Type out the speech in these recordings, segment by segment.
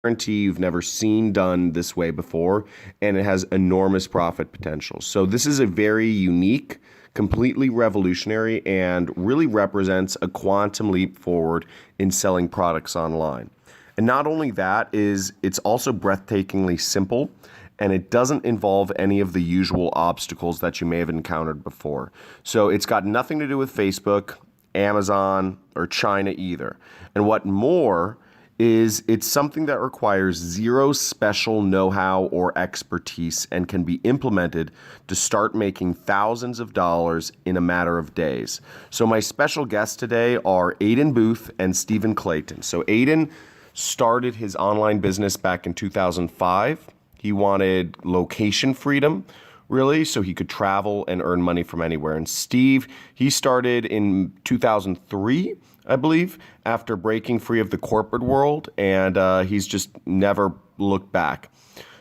guarantee you've never seen done this way before, and it has enormous profit potential. So this is a very unique, completely revolutionary, and really represents a quantum leap forward in selling products online. And not only that, it's also breathtakingly simple, and it doesn't involve any of the usual obstacles that you may have encountered before. So it's got nothing to do with Facebook, Amazon, or China either. And what more is, it's something that requires zero special know-how or expertise and can be implemented to start making thousands of dollars in a matter of days. So my special guests today are Aiden Booth and Stephen Clayton. So Aiden started his online business back in 2005. He wanted location freedom, really, so he could travel and earn money from anywhere. And Steve, he started in 2003, I believe, after breaking free of the corporate world, and he's just never looked back.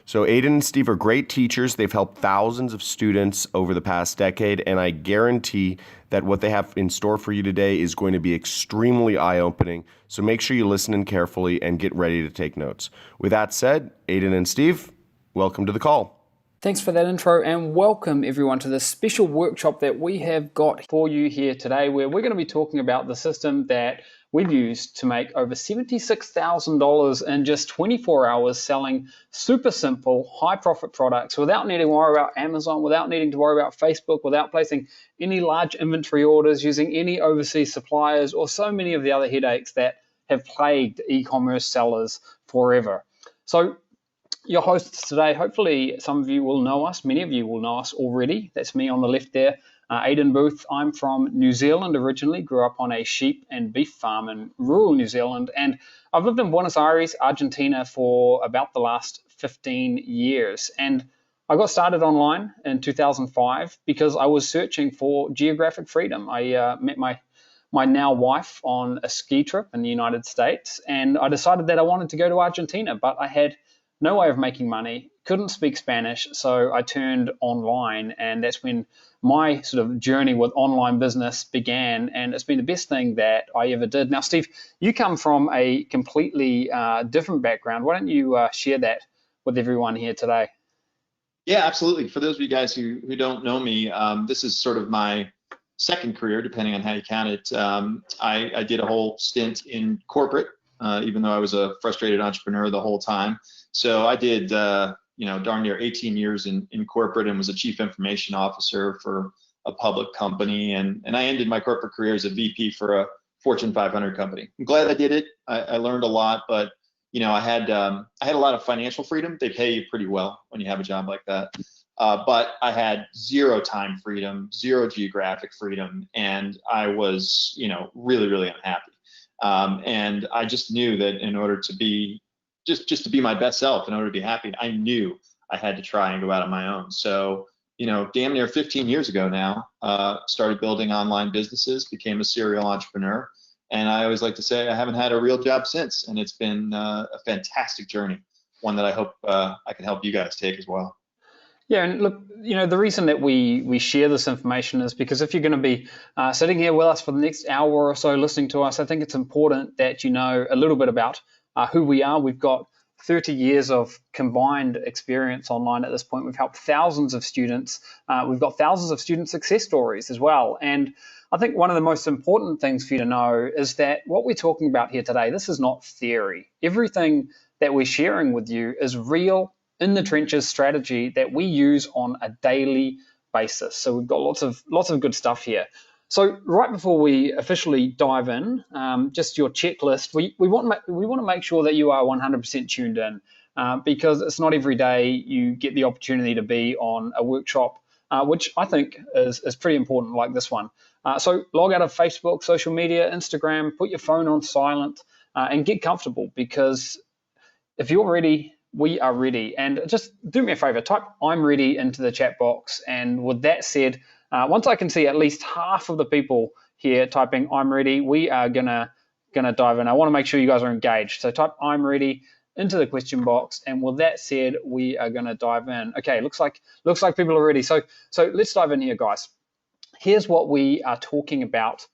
So Aiden and Steve are great teachers. They've helped thousands of students over the past decade, and I guarantee that what they have in store for you today is going to be extremely eye-opening. So make sure you listen in carefully and get ready to take notes. With that said, Aiden and Steve, welcome to the call. Thanks for that intro, and welcome everyone to this special workshop that we have got for you here today, where we're going to be talking about the system that we've used to make over $76,000 in just 24 hours selling super simple, high profit products without needing to worry about Amazon, without needing to worry about Facebook, without placing any large inventory orders, using any overseas suppliers, or so many of the other headaches that have plagued e-commerce sellers forever. So your hosts today, hopefully some of you will know us, many of you will know us already. That's me on the left there, Aiden Booth. I'm from New Zealand originally, grew up on a sheep and beef farm in rural New Zealand, and I've lived in Buenos Aires, Argentina for about the last 15 years. And I got started online in 2005 because I was searching for geographic freedom. I met my now wife on a ski trip in the United States, and I decided that I wanted to go to Argentina, but I had no way of making money, couldn't speak Spanish, so I turned online, and that's when my sort of journey with online business began, and it's been the best thing that I ever did. Now, Steve, you come from a completely different background. Why don't you share that with everyone here today? Yeah, absolutely. For those of you guys who don't know me, this is sort of my second career, depending on how you count it. I did a whole stint in corporate, even though I was a frustrated entrepreneur the whole time. So I did, darn near 18 years in corporate, and was a chief information officer for a public company. And I ended my corporate career as a VP for a Fortune 500 company. I'm glad I did it. I learned a lot, but I had a lot of financial freedom. They pay you pretty well when you have a job like that. But I had zero time freedom, zero geographic freedom, and I was, really, really unhappy. And I just knew that in order to be just to be my best self, in order to be happy, I knew I had to try and go out on my own. So, damn near 15 years ago now, started building online businesses, became a serial entrepreneur. And I always like to say I haven't had a real job since. And it's been a fantastic journey, one that I hope I can help you guys take as well. Yeah, and look, the reason that we share this information is because if you're going to be sitting here with us for the next hour or so listening to us, I think it's important that you know a little bit about who we are. We've got 30 years of combined experience online at this point. We've helped thousands of students. We've got thousands of student success stories as well. And I think one of the most important things for you to know is that what we're talking about here today, this is not theory. Everything that we're sharing with you is real, in the trenches strategy that we use on a daily basis. So we've got lots of good stuff here. So right before we officially dive in, just your checklist, we want to make sure that you are 100% tuned in, because it's not every day you get the opportunity to be on a workshop, which I think is pretty important, like this one. So log out of Facebook, social media, Instagram, put your phone on silent, and get comfortable, because if you're ready, we are ready. And just do me a favor, type "I'm ready" into the chat box. And with that said, once I can see at least half of the people here typing "I'm ready," we are gonna dive in. I want to make sure you guys are engaged. So type "I'm ready" into the question box. And with that said, we are gonna dive in. Okay, looks like people are ready. So let's dive in here, guys. Here's what we are talking about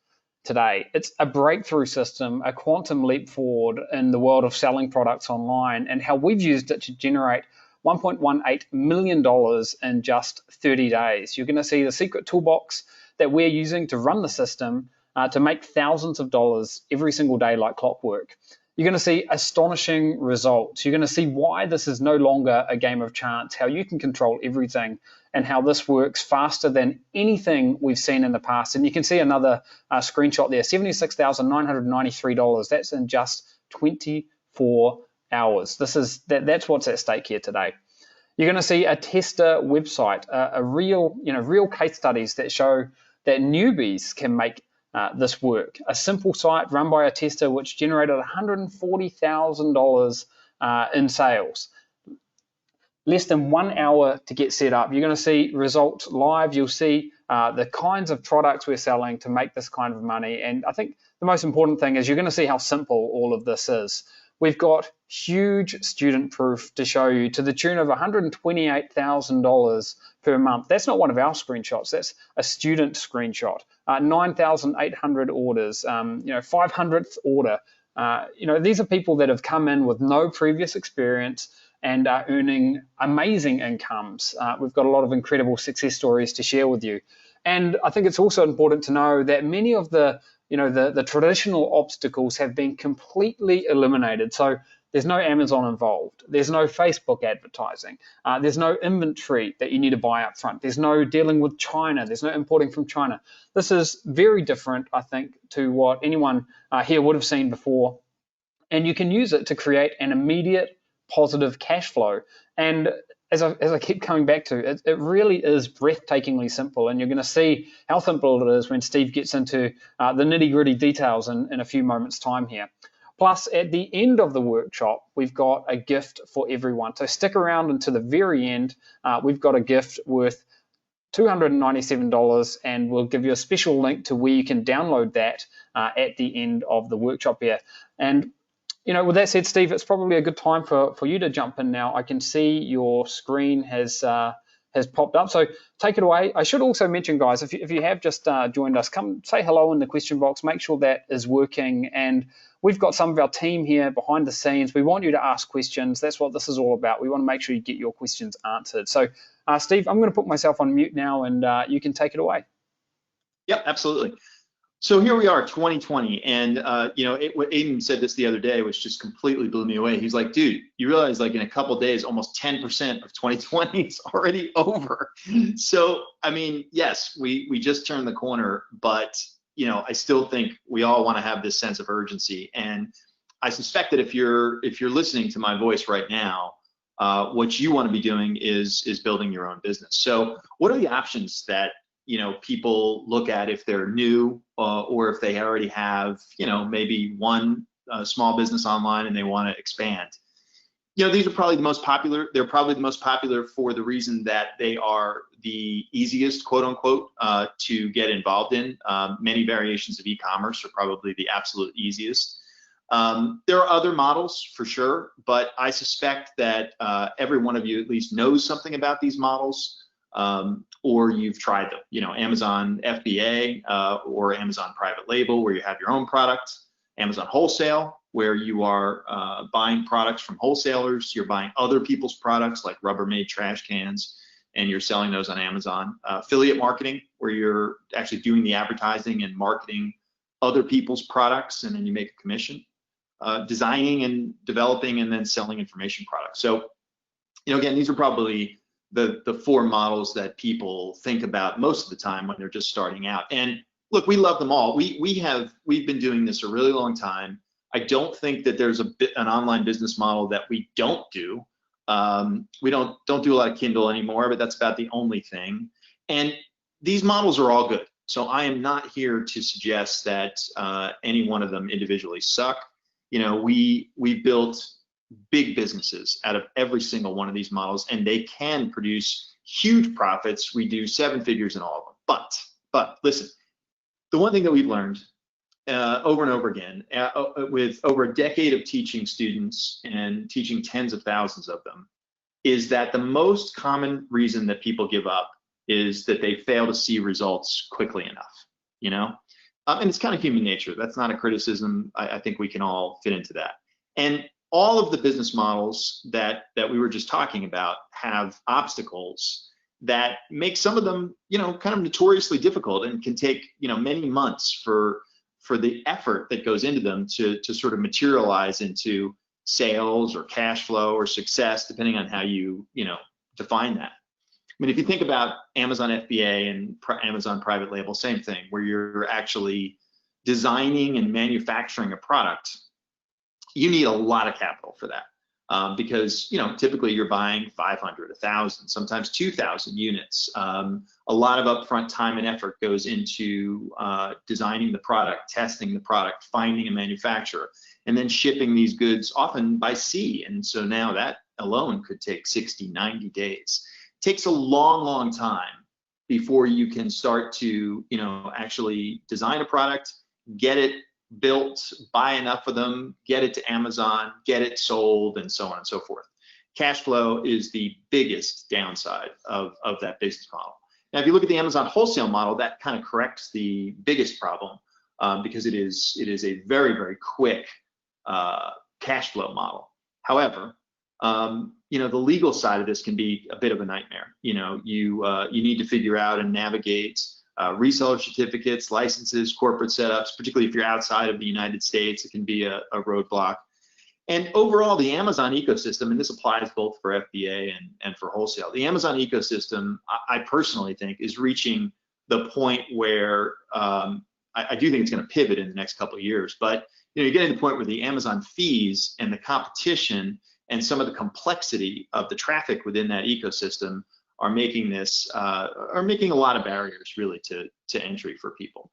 today. It's a breakthrough system, a quantum leap forward in the world of selling products online, and how we've used it to generate $1.18 million in just 30 days. You're going to see the secret toolbox that we're using to run the system to make thousands of dollars every single day like clockwork. You're going to see astonishing results. You're going to see why this is no longer a game of chance, how you can control everything, and how this works faster than anything we've seen in the past. And you can see another screenshot there, $76,993. That's in just 24 hours. That's what's at stake here today. You're going to see a tester website, a real case studies that show that newbies can make this work. A simple site run by a tester which generated $140,000 in sales. Less than 1 hour to get set up. You're going to see results live. You'll see the kinds of products we're selling to make this kind of money. And I think the most important thing is you're going to see how simple all of this is. We've got huge student proof to show you to the tune of $128,000 per month. That's not one of our screenshots. That's a student screenshot. 9,800 orders, 500th order. These are people that have come in with no previous experience and are earning amazing incomes. We've got a lot of incredible success stories to share with you. And I think it's also important to know that many of the traditional obstacles have been completely eliminated. So there's no Amazon involved. There's no Facebook advertising. There's no inventory that you need to buy up front. There's no dealing with China. There's no importing from China. This is very different, I think, to what anyone here would have seen before. And you can use it to create an immediate positive cash flow. And as I keep coming back to, it really is breathtakingly simple, and you're going to see how simple it is when Steve gets into the nitty-gritty details in a few moments' time here. Plus, at the end of the workshop, we've got a gift for everyone. So stick around until the very end. We've got a gift worth $297, and we'll give you a special link to where you can download that at the end of the workshop here. And with that said, Steve, it's probably a good time for you to jump in now. I can see your screen has popped up, so take it away. I should also mention, guys, if you have just joined us, come say hello in the question box. Make sure that is working, and we've got some of our team here behind the scenes. We want you to ask questions. That's what this is all about. We want to make sure you get your questions answered. So, Steve, I'm going to put myself on mute now, and you can take it away. Yep, absolutely. So here we are, 2020, and what Aiden said this the other day, which just completely blew me away. He's like, dude, you realize like in a couple of days, almost 10% of 2020 is already over. So, I mean, yes, we just turned the corner, but I still think we all want to have this sense of urgency. And I suspect that if you're listening to my voice right now, what you want to be doing is building your own business. So what are the options that people look at if they're new or if they already have, maybe one small business online and they want to expand? These are probably the most popular. They're probably the most popular for the reason that they are the easiest, quote unquote, to get involved in. Many variations of e-commerce are probably the absolute easiest. There are other models for sure, but I suspect that every one of you at least knows something about these models. Or you've tried them, Amazon FBA or Amazon private label, where you have your own product, Amazon wholesale, where you are buying products from wholesalers, you're buying other people's products like Rubbermaid trash cans, and you're selling those on Amazon. Affiliate marketing, where you're actually doing the advertising and marketing other people's products, and then you make a commission. Designing and developing and then selling information products. So, again, these are probably the four models that people think about most of the time when they're just starting out. And look, we love them all. We've been doing this a really long time. I don't think that there's an online business model that we don't do. We don't do a lot of Kindle anymore, but that's about the only thing. And these models are all good. So I am not here to suggest that any one of them individually suck. We built big businesses out of every single one of these models, and they can produce huge profits. We do 7 figures in all of them. But listen, the one thing that we've learned over and over again, with over a decade of teaching students and teaching tens of thousands of them, is that the most common reason that people give up is that they fail to see results quickly enough. And it's kind of human nature. That's not a criticism. I think we can all fit into that. And all of the business models that we were just talking about have obstacles that make some of them, kind of notoriously difficult, and can take, many months for the effort that goes into them to sort of materialize into sales or cash flow or success, depending on how you, define that. I mean, if you think about Amazon FBA and Amazon private label, same thing, where you're actually designing and manufacturing a product, you need a lot of capital for that, because typically you're buying 500, 1,000, sometimes 2,000 units. A lot of upfront time and effort goes into designing the product, testing the product, finding a manufacturer, and then shipping these goods often by sea. And so now that alone could take 60, 90 days. It takes a long time before you can start to actually design a product, get it built, buy enough of them, get it to Amazon, get it sold, and so on and so forth. Cash flow is the biggest downside of that business model. Now, if you look at the Amazon wholesale model, that kind of corrects the biggest problem, because it is a very, very quick cash flow model. However, the legal side of this can be a bit of a nightmare. You need to figure out and navigate reseller certificates, licenses, corporate setups, particularly if you're outside of the United States, it can be a roadblock. And overall, the Amazon ecosystem, and this applies both for FBA and for wholesale, the Amazon ecosystem, I personally think, is reaching the point where I do think it's going to pivot in the next couple of years. But you're getting to the point where the Amazon fees and the competition and some of the complexity of the traffic within that ecosystem are making this making a lot of barriers really to entry for people.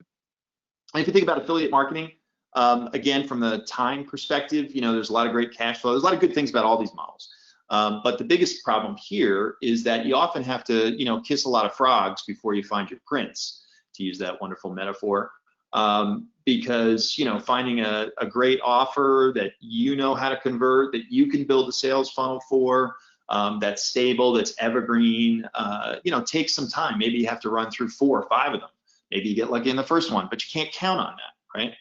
And if you think about affiliate marketing, again, from the time perspective, there's a lot of great cash flow. There's a lot of good things about all these models. But the biggest problem here is that you often have to, kiss a lot of frogs before you find your prince, to use that wonderful metaphor. Because, finding a great offer that how to convert, that you can build a sales funnel for, that's stable, that's evergreen, takes some time. Maybe you have to run through 4 or 5 of them. Maybe you get lucky in the first one, but you can't count on that, right?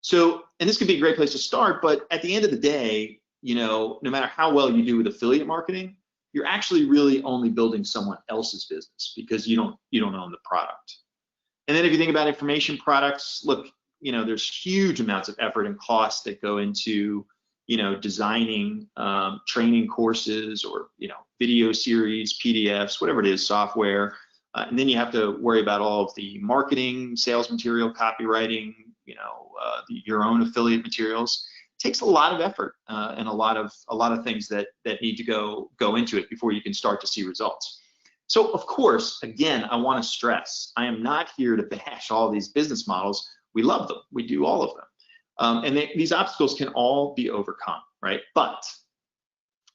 So, and this could be a great place to start, but at the end of the day, no matter how well you do with affiliate marketing, you're actually really only building someone else's business, because you don't own the product. And then if you think about information products, look, there's huge amounts of effort and costs that go into, designing training courses or, video series, PDFs, whatever it is, software. And then you have to worry about all of the marketing, sales material, copywriting, your own affiliate materials. It takes a lot of effort and a lot of things that need to go into it before you can start to see results. So of course, again, I want to stress, I am not here to bash all these business models. We love them. We do all of them. And these obstacles can all be overcome, right? But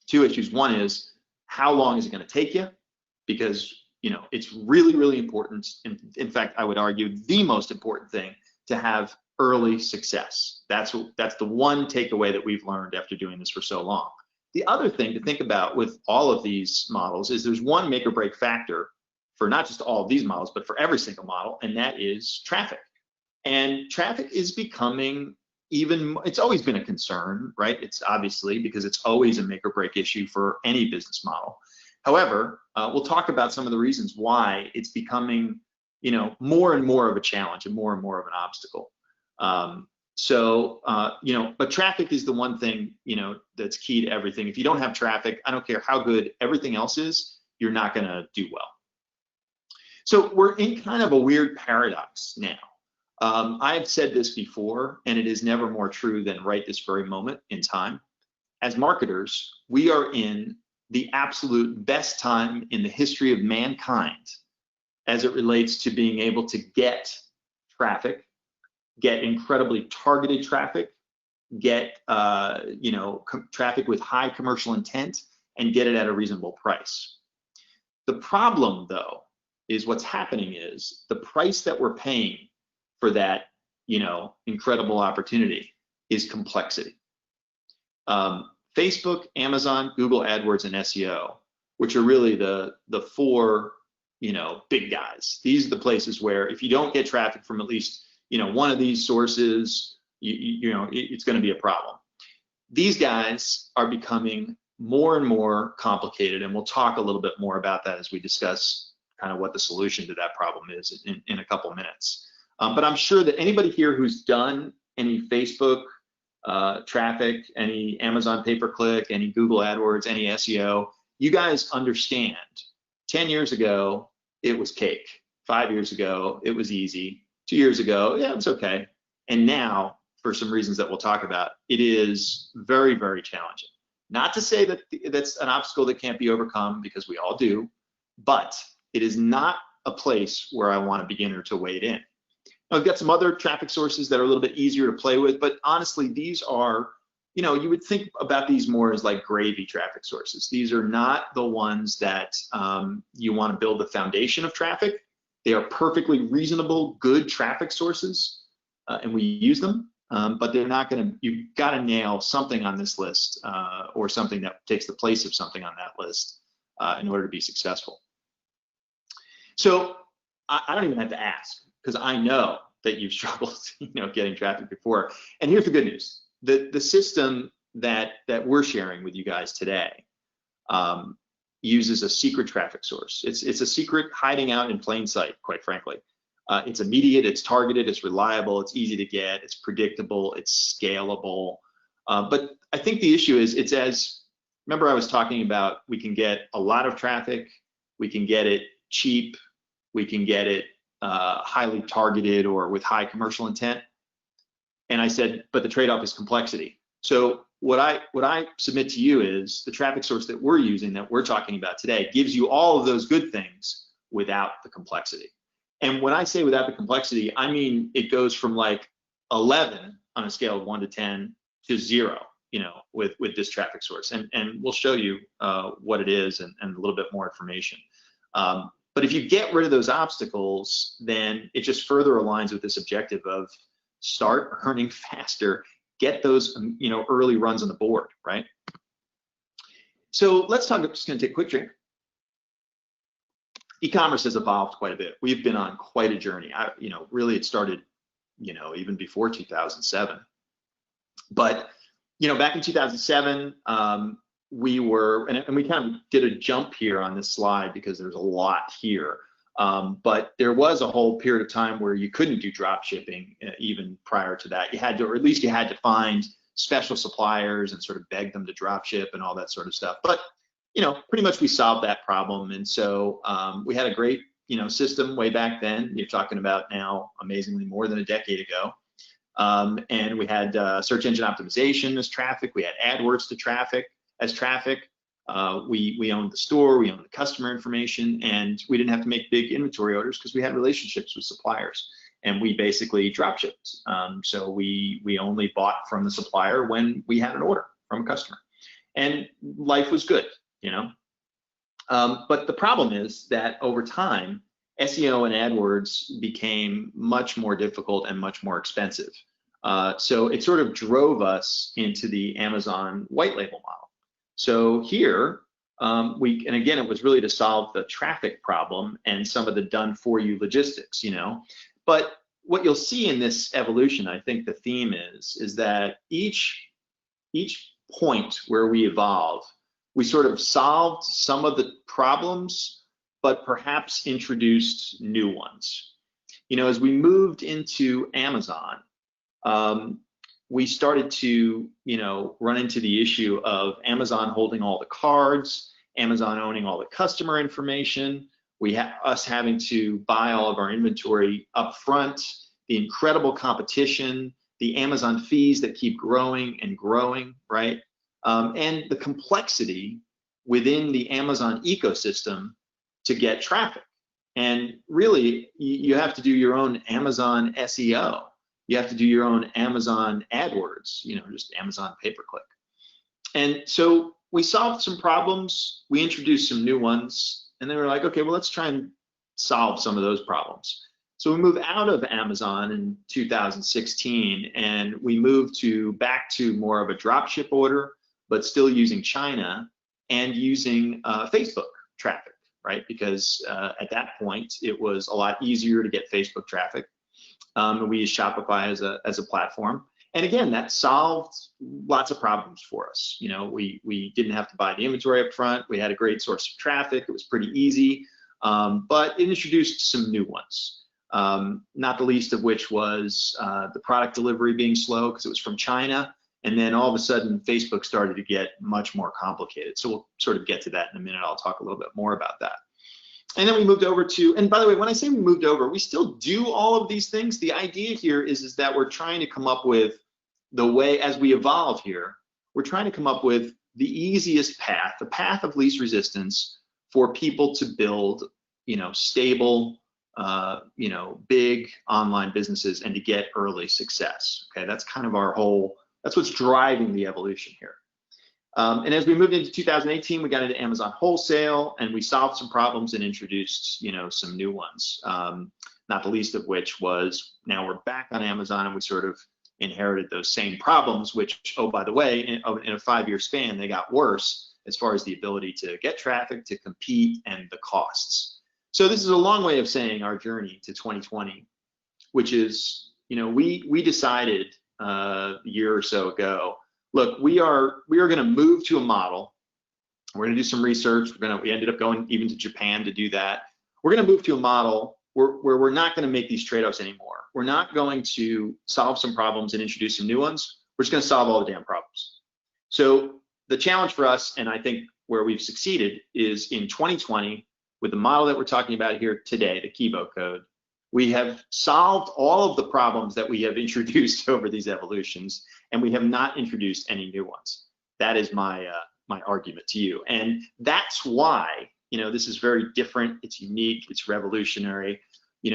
2 issues. One is, how long is it going to take you? Because, it's really, really important. In fact, I would argue the most important thing to have early success. That's the one takeaway that we've learned after doing this for so long. The other thing to think about with all of these models is there's one make or break factor for not just all of these models, but for every single model, and that is traffic. And traffic is becoming it's always been a concern, right? It's obviously, because it's always a make or break issue for any business model. However, we'll talk about some of the reasons why it's becoming, more and more of a challenge and more of an obstacle. But traffic is the one thing, that's key to everything. If you don't have traffic, I don't care how good everything else is, you're not going to do well. So we're in kind of a weird paradox now. I've said this before, and it is never more true than right this very moment in time. As marketers, we are in the absolute best time in the history of mankind as it relates to being able to get traffic, get incredibly targeted traffic, get traffic with high commercial intent, and get it at a reasonable price. The problem, though, is what's happening is the price that we're paying for that, incredible opportunity is complexity. Facebook, Amazon, Google AdWords, and SEO, which are really the 4, big guys. These are the places where if you don't get traffic from at least, one of these sources, it's going to be a problem. These guys are becoming more and more complicated, and we'll talk a little bit more about that as we discuss kind of what the solution to that problem is in a couple of minutes. But I'm sure that anybody here who's done any Facebook traffic, any Amazon pay-per-click, any Google AdWords, any SEO, you guys understand 10 years ago, it was cake. 5 years ago, it was easy. 2 years ago, yeah, it's okay. And now, for some reasons that we'll talk about, it is very, very challenging. Not to say that that's an obstacle that can't be overcome, because we all do, but it is not a place where I want a beginner to wade in. Now, we've got some other traffic sources that are a little bit easier to play with, but honestly, these are, you would think about these more as like gravy traffic sources. These are not the ones that you want to build the foundation of traffic. They are perfectly reasonable, good traffic sources, and we use them, but they're not going to, you've got to nail something on this list or something that takes the place of something on that list in order to be successful. So I don't even have to ask, because I know that you've struggled, getting traffic before. And here's the good news: the system that we're sharing with you guys today uses a secret traffic source. It's a secret hiding out in plain sight, quite frankly. It's immediate, it's targeted, it's reliable, it's easy to get, it's predictable, it's scalable. But I think the issue is, remember I was talking about, we can get a lot of traffic, we can get it cheap, we can get it highly targeted or with high commercial intent. And I said, but the trade-off is complexity. So what I submit to you is the traffic source that we're using, that we're talking about today, gives you all of those good things without the complexity. And when I say without the complexity, I mean it goes from like 11 on a scale of 1 to 10 to 0, with this traffic source. And we'll show you what it is and a little bit more information. But if you get rid of those obstacles, then it just further aligns with this objective of start earning faster, get those early runs on the board, right? So let's talk. I'm just going to take a quick drink. E-commerce has evolved quite a bit. We've been on quite a journey. Really it started, even before 2007. But back in 2007, we were, and we kind of did a jump here on this slide because there's a lot here. But there was a whole period of time where you couldn't do drop shipping even prior to that. You had to, or at least you had to find special suppliers and sort of beg them to drop ship and all that sort of stuff. But, pretty much we solved that problem. And so we had a great, system way back then. You're talking about now, amazingly, more than a decade ago. And we had search engine optimization as traffic. We had AdWords as traffic. We owned the store, we owned the customer information, and we didn't have to make big inventory orders because we had relationships with suppliers, and we basically drop shipped. So we only bought from the supplier when we had an order from a customer, and life was good, But the problem is that over time, SEO and AdWords became much more difficult and much more expensive. So it sort of drove us into the Amazon white label model. So here, and again, it was really to solve the traffic problem and some of the done for you logistics, But what you'll see in this evolution, I think the theme is that each point where we evolve, we sort of solved some of the problems, but perhaps introduced new ones. As we moved into Amazon, we started to, run into the issue of Amazon holding all the cards, Amazon owning all the customer information, us having to buy all of our inventory up front, the incredible competition, the Amazon fees that keep growing and growing, right? And the complexity within the Amazon ecosystem to get traffic. And really, you have to do your own Amazon SEO. You have to do your own Amazon AdWords, just Amazon pay-per-click. And so we solved some problems, we introduced some new ones, and then we're like, okay, well, let's try and solve some of those problems. So we moved out of Amazon in 2016, and we moved back to more of a dropship order, but still using China and using Facebook traffic, right? Because at that point, it was a lot easier to get Facebook traffic. And we use Shopify as a platform. And again, that solved lots of problems for us. You know, we didn't have to buy the inventory up front. We had a great source of traffic. It was pretty easy, but it introduced some new ones. Not the least of which was the product delivery being slow because it was from China. And then all of a sudden, Facebook started to get much more complicated. So we'll sort of get to that in a minute. I'll talk a little bit more about that. And then we moved over to, and by the way, when I say we moved over, we still do all of these things. The idea here is that we're trying to come up with the way, as we evolve here, we're trying to come up with the easiest path, the path of least resistance for people to build, you know, stable, you know, big online businesses and to get early success. Okay, that's kind of our whole, that's what's driving the evolution here. And as we moved into 2018, we got into Amazon wholesale, and we solved some problems and introduced, you know, some new ones. Not the least of which was now we're back on Amazon, and we sort of inherited those same problems, which, oh, by the way, in a 5-year span, they got worse as far as the ability to get traffic, to compete, and the costs. So this is a long way of saying our journey to 2020, which is, you know, we decided a year or so ago, look, we are going to move to a model. We're going to do some research. We ended up going even to Japan to do that. We're going to move to a model where we're not going to make these trade-offs anymore. We're not going to solve some problems and introduce some new ones. We're just going to solve all the damn problems. So the challenge for us, and I think where we've succeeded, is in 2020, with the model that we're talking about here today, the Kibo code, we have solved all of the problems that we have introduced over these evolutions, and we have not introduced any new ones. That is my my argument to you, and that's why, you know, this is very different. It's unique. It's revolutionary. You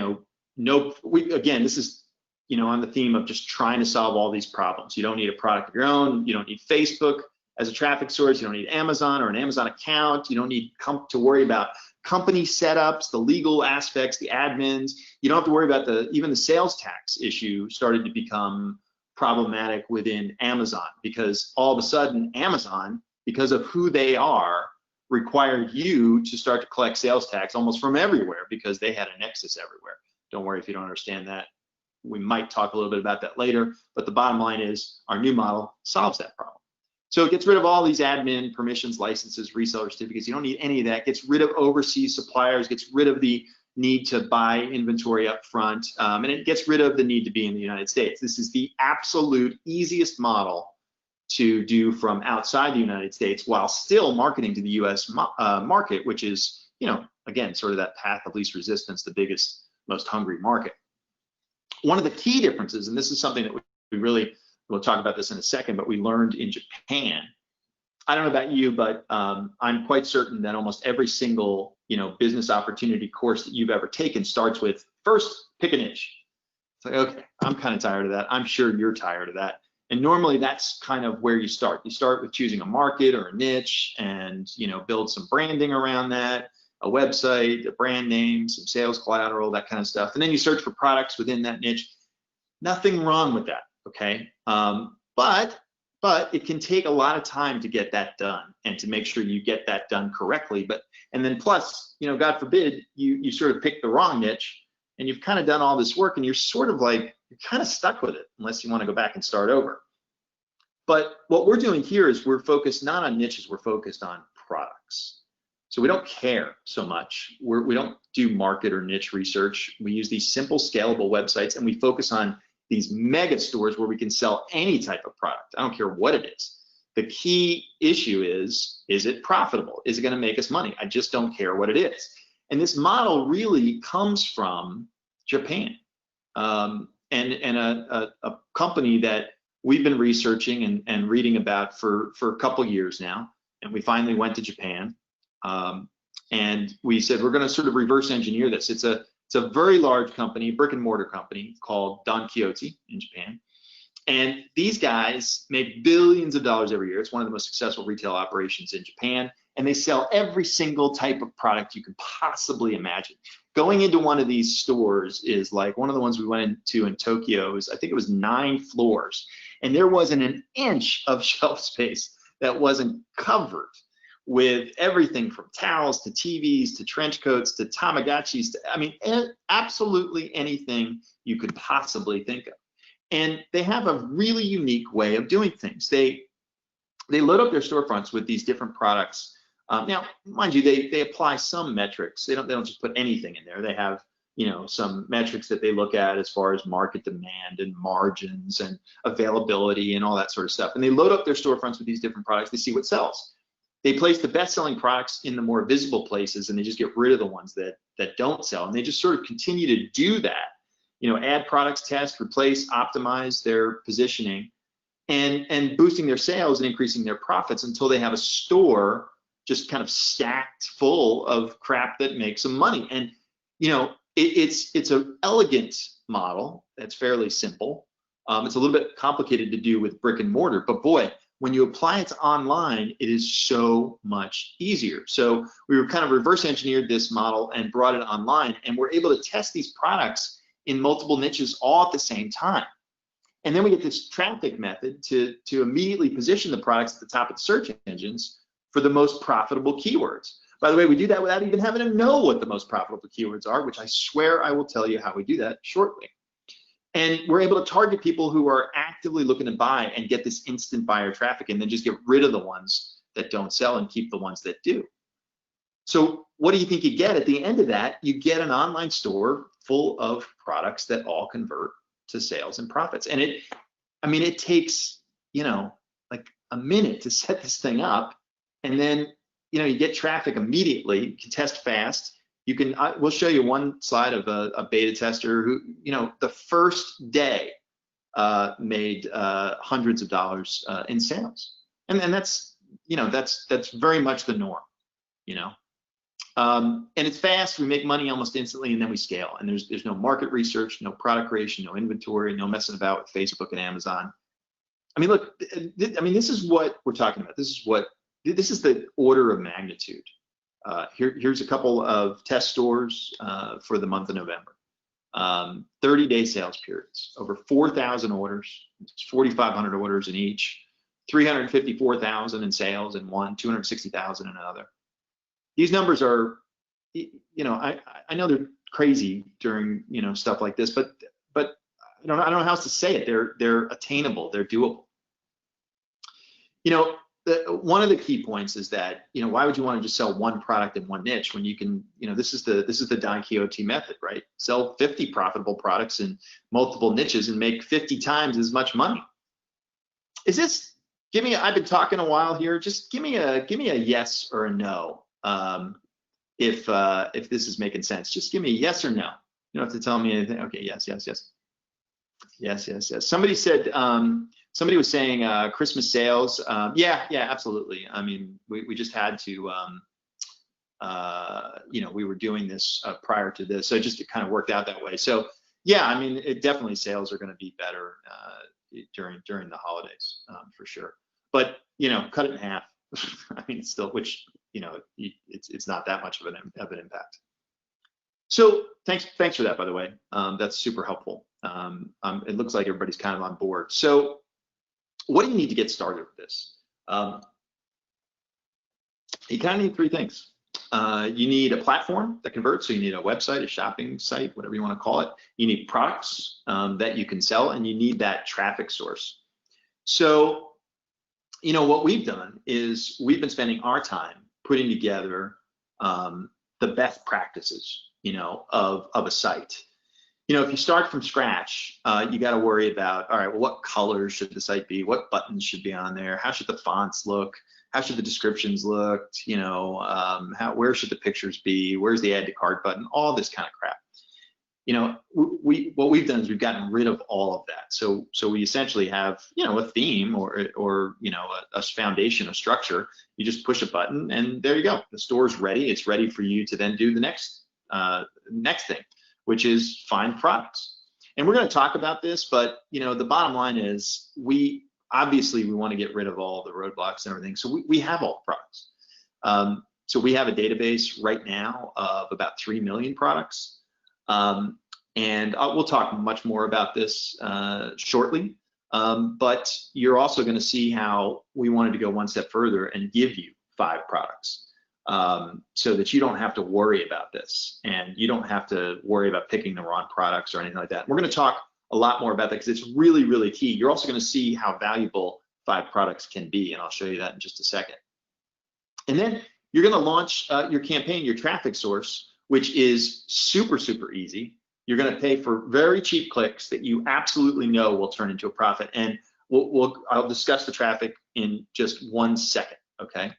know, again, this is, you know, on the theme of just trying to solve all these problems. You don't need a product of your own. You don't need Facebook as a traffic source. You don't need Amazon or an Amazon account. You don't need to worry about company setups, the legal aspects, the admins. You don't have to worry about even the sales tax issue started to become problematic within Amazon, because all of a sudden Amazon, because of who they are, required you to start to collect sales tax almost from everywhere because they had a nexus everywhere. Don't worry if you don't understand that. We might talk a little bit about that later, but the bottom line is our new model solves that problem. So it gets rid of all these admin permissions, licenses, reseller certificates. You don't need any of that. Gets rid of overseas suppliers, gets rid of the need to buy inventory up front, and it gets rid of the need to be in the United States. This is the absolute easiest model to do from outside the United States while still marketing to the US market, which is, you know, again, sort of that path of least resistance, the biggest, most hungry market. One of the key differences, and this is something that we really, we'll talk about this in a second, but we learned in Japan. I don't know about you, but I'm quite certain that almost every single, you know, business opportunity course that you've ever taken starts with, first, pick a niche. It's like, okay, I'm kind of tired of that. I'm sure you're tired of that. And normally that's kind of where you start. You start with choosing a market or a niche and, you know, build some branding around that, a website, a brand name, some sales collateral, that kind of stuff. And then you search for products within that niche. Nothing wrong with that, okay? But it can take a lot of time to get that done and to make sure you get that done correctly. And then plus, you know, God forbid, you sort of pick the wrong niche and you've kind of done all this work and you're sort of like, you're kind of stuck with it unless you want to go back and start over. But what we're doing here is we're focused not on niches, we're focused on products. So we don't care so much. We don't do market or niche research. We use these simple scalable websites and we focus on these mega stores where we can sell any type of product. I don't care what it is. The key issue is it profitable? Is it going to make us money? I just don't care what it is. And this model really comes from Japan, and a company that we've been researching and reading about for a couple years now. And we finally went to Japan, and we said we're going to sort of reverse engineer this. It's a very large company, brick and mortar company called Don Quixote in Japan. And these guys make billions of dollars every year. It's one of the most successful retail operations in Japan. And they sell every single type of product you can possibly imagine. Going into one of these stores is like one of the ones we went into in Tokyo. I think it was 9 floors. And there wasn't an inch of shelf space that wasn't covered with everything from towels to TVs to trench coats to Tamagotchis to, I mean, absolutely anything you could possibly think of. And they have a really unique way of doing things. They load up their storefronts with these different products. Now, mind you, they apply some metrics. They don't just put anything in there. They have, you know, some metrics that they look at as far as market demand and margins and availability and all that sort of stuff. And they load up their storefronts with these different products. They see what sells. They place the best-selling products in the more visible places, and they just get rid of the ones that don't sell. And they just sort of continue to do that. You know, add products, test, replace, optimize their positioning, and boosting their sales and increasing their profits until they have a store just kind of stacked full of crap that makes them money. And you know, it's an elegant model that's fairly simple. It's a little bit complicated to do with brick and mortar, but boy, when you apply it to online, it is so much easier. So we were kind of reverse engineered this model and brought it online, and we're able to test these products in multiple niches all at the same time. And then we get this traffic method to immediately position the products at the top of the search engines for the most profitable keywords. By the way, we do that without even having to know what the most profitable keywords are, which I swear I will tell you how we do that shortly. And we're able to target people who are actively looking to buy and get this instant buyer traffic, and then just get rid of the ones that don't sell and keep the ones that do. So what do you think you get at the end of that? You get an online store full of products that all convert to sales and profits. And it takes, you know, like a minute to set this thing up, and then, you know, you get traffic immediately. You can test fast. You can, we'll show you one slide of a beta tester who, you know, the first day made hundreds of dollars in sales. And that's, you know, that's very much the norm, you know. And it's fast. We make money almost instantly, and then we scale. And there's no market research, no product creation, no inventory, no messing about with Facebook and Amazon. I mean, look, this is what we're talking about. This is the order of magnitude. Here's a couple of test stores for the month of November. 30-day sales periods, over 4,000 orders, 4,500 orders in each, 354,000 in sales in one, 260,000 in another. These numbers are, you know, I know they're crazy during, you know, stuff like this, but I don't know how else to say it. They're attainable, they're doable. You know, one of the key points is that, you know, why would you want to just sell one product in one niche when you can, you know, this is the Don Quixote method, right? Sell 50 profitable products in multiple niches and make 50 times as much money. Is this, I've been talking a while here, just give me a yes or a no. If this is making sense, just give me a yes or no. You don't have to tell me anything. Okay, yes. Somebody said, somebody was saying Christmas sales. Yeah, absolutely. I mean, we just had to, you know, we were doing this prior to this, so it just kind of worked out that way. So yeah, I mean, definitely sales are going to be better during the holidays for sure. But you know, cut it in half. I mean, still, which, you know, it's not that much of an impact. So thanks for that, by the way. That's super helpful. It looks like everybody's kind of on board. So what do you need to get started with this? You kind of need three things. You need a platform that converts, so you need a website, a shopping site, whatever you want to call it. You need products that you can sell, and you need that traffic source. So, you know, what we've done is we've been spending our time putting together the best practices, you know, of a site. You know, if you start from scratch, you got to worry about, all right, well, what colors should the site be? What buttons should be on there? How should the fonts look? How should the descriptions look? You know, where should the pictures be? Where's the add to cart button? All this kind of crap. You know, what we've done is we've gotten rid of all of that. So we essentially have, you know, a theme or you know, a foundation, a structure. You just push a button and there you go. The store's ready. It's ready for you to then do the next thing, which is find products. And we're going to talk about this, but you know, the bottom line is we want to get rid of all the roadblocks and everything. So we have all the products. So we have a database right now of about 3 million products. And we'll talk much more about this shortly, but you're also going to see how we wanted to go one step further and give you 5 products, so that you don't have to worry about this, and you don't have to worry about picking the wrong products or anything like that. We're going to talk a lot more about that because it's really, really key. You're also going to see how valuable 5 products can be, and I'll show you that in just a second. And then you're going to launch your campaign, your traffic source, which is super, super easy. You're going to pay for very cheap clicks that you absolutely know will turn into a profit. And I'll discuss the traffic in just 1 second, okay?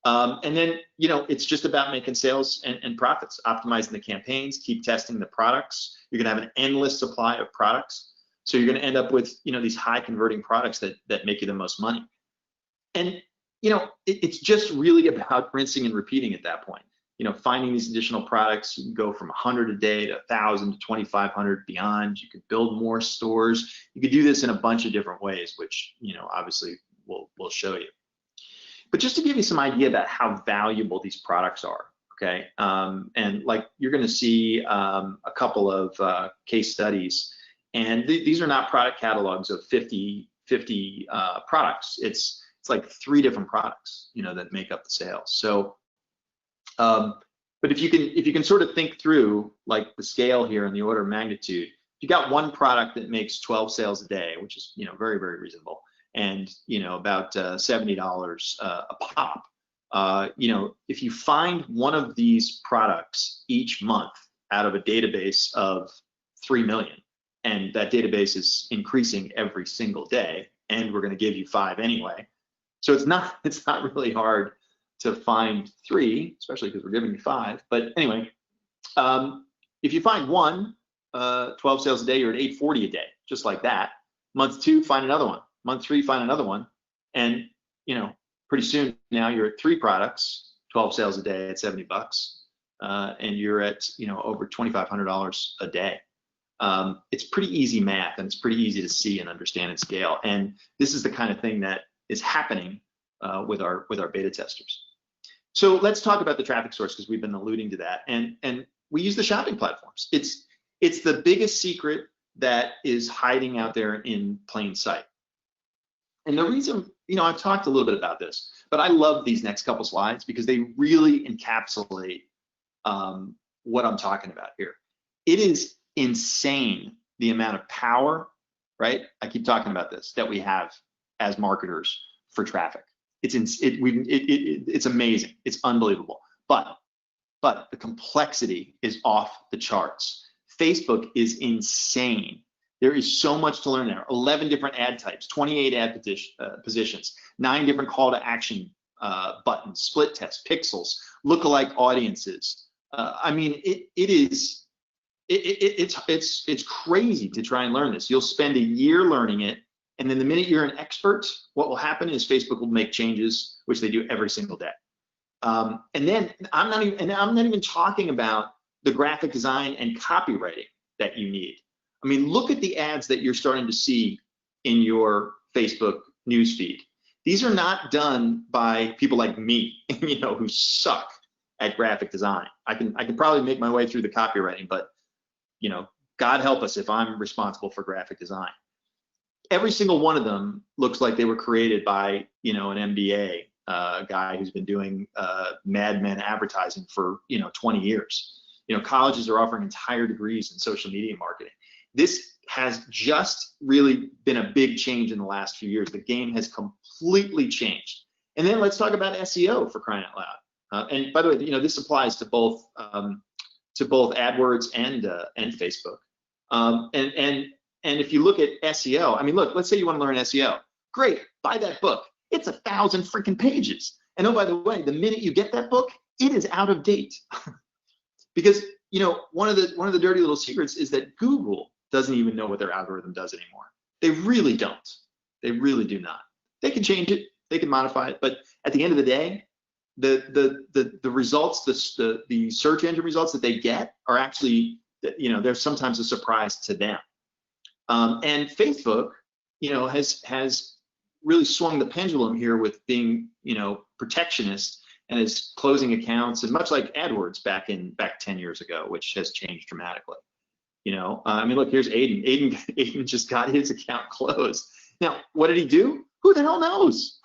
And then, you know, it's just about making sales and profits, optimizing the campaigns, keep testing the products. You're going to have an endless supply of products. So you're going to end up with, you know, these high converting products that make you the most money. And, you know, it's just really about rinsing and repeating at that point. You know, finding these additional products. You can go from 100 a day to 1,000 to 2,500 beyond. You could build more stores. You could do this in a bunch of different ways, which, you know, obviously we'll show you. But just to give you some idea about how valuable these products are, okay? And like you're going to see a couple of case studies, and these are not product catalogs of 50 products. It's like 3 different products, you know, that make up the sales. So, but if you can sort of think through like the scale here and the order of magnitude, you got 1 product that makes 12 sales a day, which is, you know, very, very reasonable, and, you know, about $70 a pop. You know, if you find one of these products each month out of a database of 3 million, and that database is increasing every single day, and we're going to give you 5 anyway, so it's not really hard to find 3, especially because we're giving you 5. But anyway, if you find one, 12 sales a day, you're at 840 a day, just like that. Month 2, find another one. Month 3, find another one. And, you know, pretty soon now you're at 3 products, 12 sales a day at 70 bucks, and you're at, you know, over $2,500 a day. It's pretty easy math, and it's pretty easy to see and understand and scale. And this is the kind of thing that is happening with our beta testers. So let's talk about the traffic source, because we've been alluding to that. And we use the shopping platforms. It's the biggest secret that is hiding out there in plain sight. And the reason, you know, I've talked a little bit about this, but I love these next couple slides because they really encapsulate what I'm talking about here. It is insane the amount of power, right? I keep talking about this, that we have as marketers for traffic. It's amazing. It's unbelievable. But the complexity is off the charts. Facebook is insane. There is so much to learn there. 11 different ad types, 28 ad positions, 9 different call to action buttons, split tests, pixels, lookalike audiences. I mean, it's crazy to try and learn this. You'll spend a year learning it, and then the minute you're an expert, what will happen is Facebook will make changes, which they do every single day. And then I'm not even talking about the graphic design and copywriting that you need. I mean, look at the ads that you're starting to see in your Facebook newsfeed. These are not done by people like me, you know, who suck at graphic design. I can probably make my way through the copywriting, but, you know, God help us if I'm responsible for graphic design. Every single one of them looks like they were created by, you know, an MBA guy who's been doing Mad Men advertising for, you know, 20 years. You know, colleges are offering entire degrees in social media marketing. This has just really been a big change in the last few years. The game has completely changed. And then let's talk about SEO, for crying out loud. And by the way, you know, this applies to both AdWords and Facebook. And if you look at SEO, I mean, look, let's say you want to learn SEO. Great, buy that book. It's 1,000 freaking pages. And oh, by the way, the minute you get that book, it is out of date. Because, you know, one of the dirty little secrets is that Google doesn't even know what their algorithm does anymore. They really don't. They really do not. They can change it, they can modify it, but at the end of the day, the results, the search engine results that they get are actually, you know, they're sometimes a surprise to them. And Facebook, you know, has really swung the pendulum here with being, you know, protectionist, and is closing accounts, and much like AdWords back 10 years ago, which has changed dramatically. You know, I mean, look, here's Aiden. Aiden just got his account closed. Now, what did he do? Who the hell knows?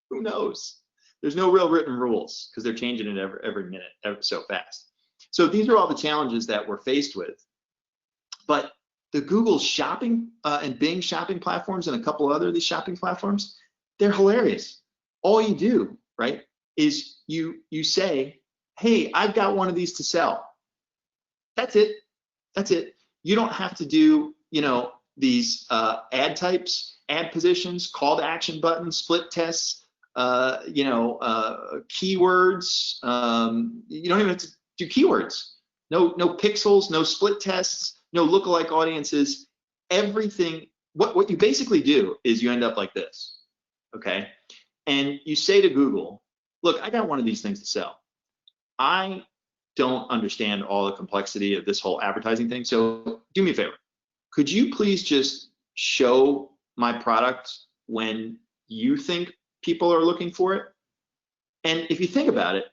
Who knows? There's no real written rules because they're changing it every minute, so fast. So these are all the challenges that we're faced with. But the Google shopping and Bing shopping platforms and a couple other of these shopping platforms, they're hilarious. All you do, right, is you say, hey, I've got one of these to sell. That's it. That's it. You don't have to do, these ad types, ad positions, call to action buttons, split tests, keywords. You don't even have to do keywords. No pixels, no split tests, no lookalike audiences. Everything. What you basically do is you end up like this, okay? And you say to Google, look, I got one of these things to sell. I don't understand all the complexity of this whole advertising thing. So do me a favor. Could you please just show my product when you think people are looking for it? And if you think about it,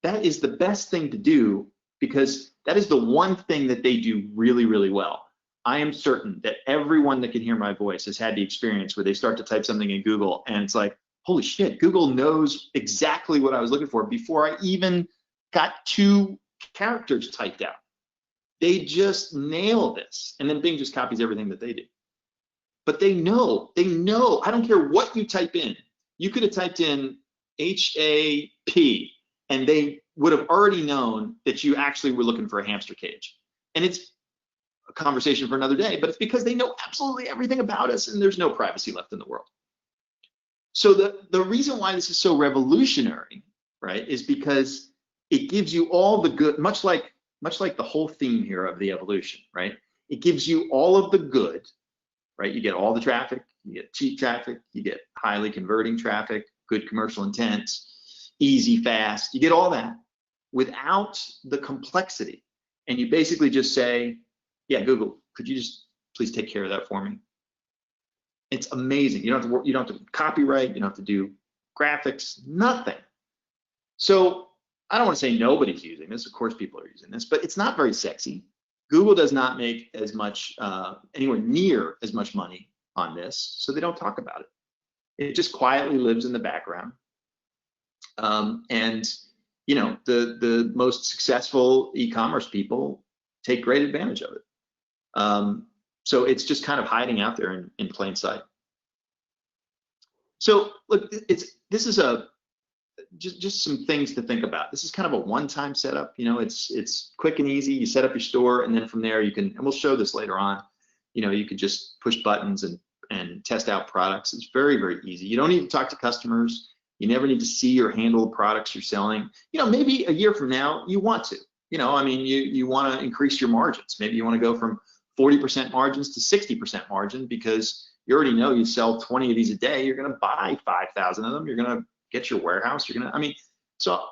that is the best thing to do because that is the one thing that they do really, really well. I am certain that everyone that can hear my voice has had the experience where they start to type something in Google and it's like, holy shit, Google knows exactly what I was looking for before I even got 2 characters typed out. They just nail this. And then Bing just copies everything that they do. But they know, I don't care what you type in. You could have typed in HAP and they would have already known that you actually were looking for a hamster cage. And it's a conversation for another day, but it's because they know absolutely everything about us and there's no privacy left in the world. So the reason why this is so revolutionary, right, is because it gives you all the good, much like the whole theme here of the evolution, right? It gives you all of the good, right? You get all the traffic, you get cheap traffic, you get highly converting traffic, good commercial intent, easy, fast, you get all that without the complexity. And you basically just say, yeah, Google, could you just please take care of that for me? It's amazing. You don't have to work, you don't have to copyright, you don't have to do graphics, nothing. So I don't want to say nobody's using this. Of course, people are using this, but it's not very sexy. Google does not make as much, anywhere near as much money on this, so they don't talk about it. It just quietly lives in the background. And the most successful e-commerce people take great advantage of it. So it's just kind of hiding out there in plain sight. So look, this is just some things to think about. This is kind of a one-time setup. It's quick and easy. You set up your store, and then from there you can, and we'll show this later on. You could just push buttons and test out products. It's very, very easy. You don't need to talk to customers. You never need to see or handle the products you're selling. Maybe a year from now you want to. You want to increase your margins. Maybe you want to go from 40% margins to 60% margin because you already know you sell 20 of these a day. You're going to buy 5,000 of them. You're going to get your warehouse. So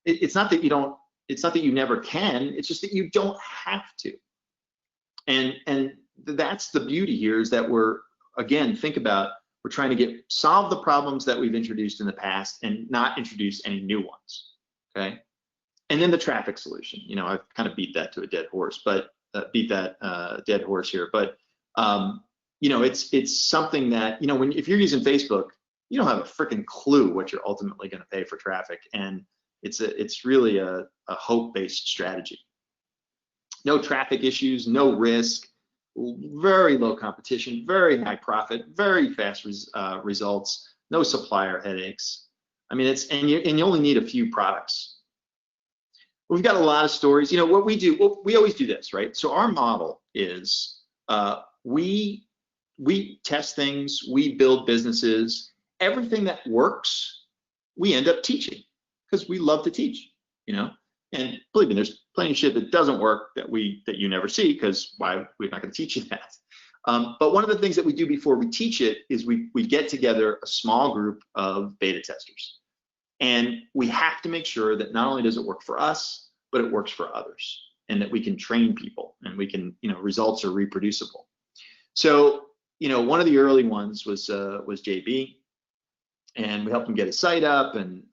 it's not that you don't, it's not that you never can, it's just that you don't have to. And that's the beauty here, is that we're trying to solve the problems that we've introduced in the past and not introduce any new ones, okay? And then the traffic solution, I've kind of beat that to a dead horse, but dead horse here. But it's something that, if you're using Facebook, you don't have a freaking clue what you're ultimately going to pay for traffic, and it's really a hope-based strategy. No traffic issues, no risk, very low competition, very high profit, very fast results, no supplier headaches. And you only need a few products. We've got a lot of stories. What we do, we always do this, right? So our model is we test things, we build businesses. Everything that works, we end up teaching because we love to teach, And believe me, there's plenty of shit that doesn't work that you never see, because why, we're not going to teach you that. But one of the things that we do before we teach it is we get together a small group of beta testers. And we have to make sure that not only does it work for us, but it works for others, and that we can train people and we can, results are reproducible. So, one of the early ones was JB, and we helped him get his site up and,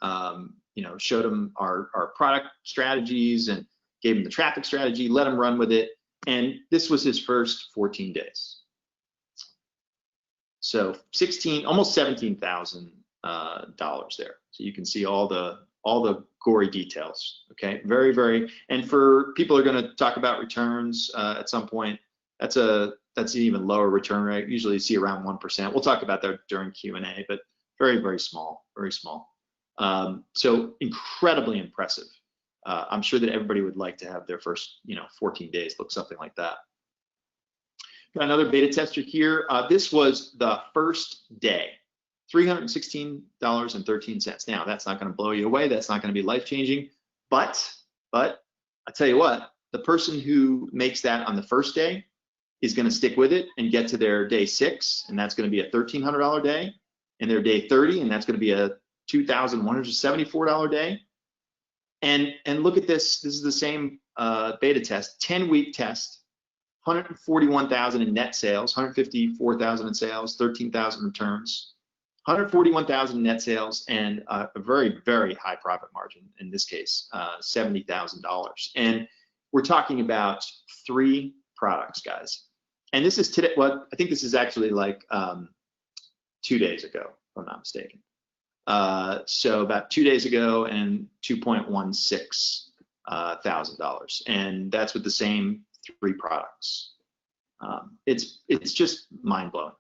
showed him our product strategies and gave him the traffic strategy, let him run with it. And this was his first 14 days. So almost 17,000 dollars there. So you can see all the gory details. Okay, very, very. And for people who are going to talk about returns at some point, that's an even lower return rate. Usually you see around 1%. We'll talk about that during Q&A, but very, very small, very small. So incredibly impressive. I'm sure that everybody would like to have their first 14 days look something like that. Got another beta tester here. This was the first day, $316.13. Now that's not going to blow you away. That's not going to be life-changing, but I tell you what, the person who makes that on the first day is going to stick with it and get to their day 6, and that's going to be a $1,300 day, and their day 30, and that's going to be a $2,174 day. And look at this. This is the same beta test, 10-week test, 141,000 in net sales, 154,000 in sales, 13,000 returns, 141,000 in net sales, and a very, very high profit margin. In this case, $70,000. And we're talking about 3 products, guys. And this is today. Well, I think this is actually like 2 days ago, if I'm not mistaken. So about 2 days ago, and $2.16 thousand, and that's with the same 3 products. It's just mind blowing.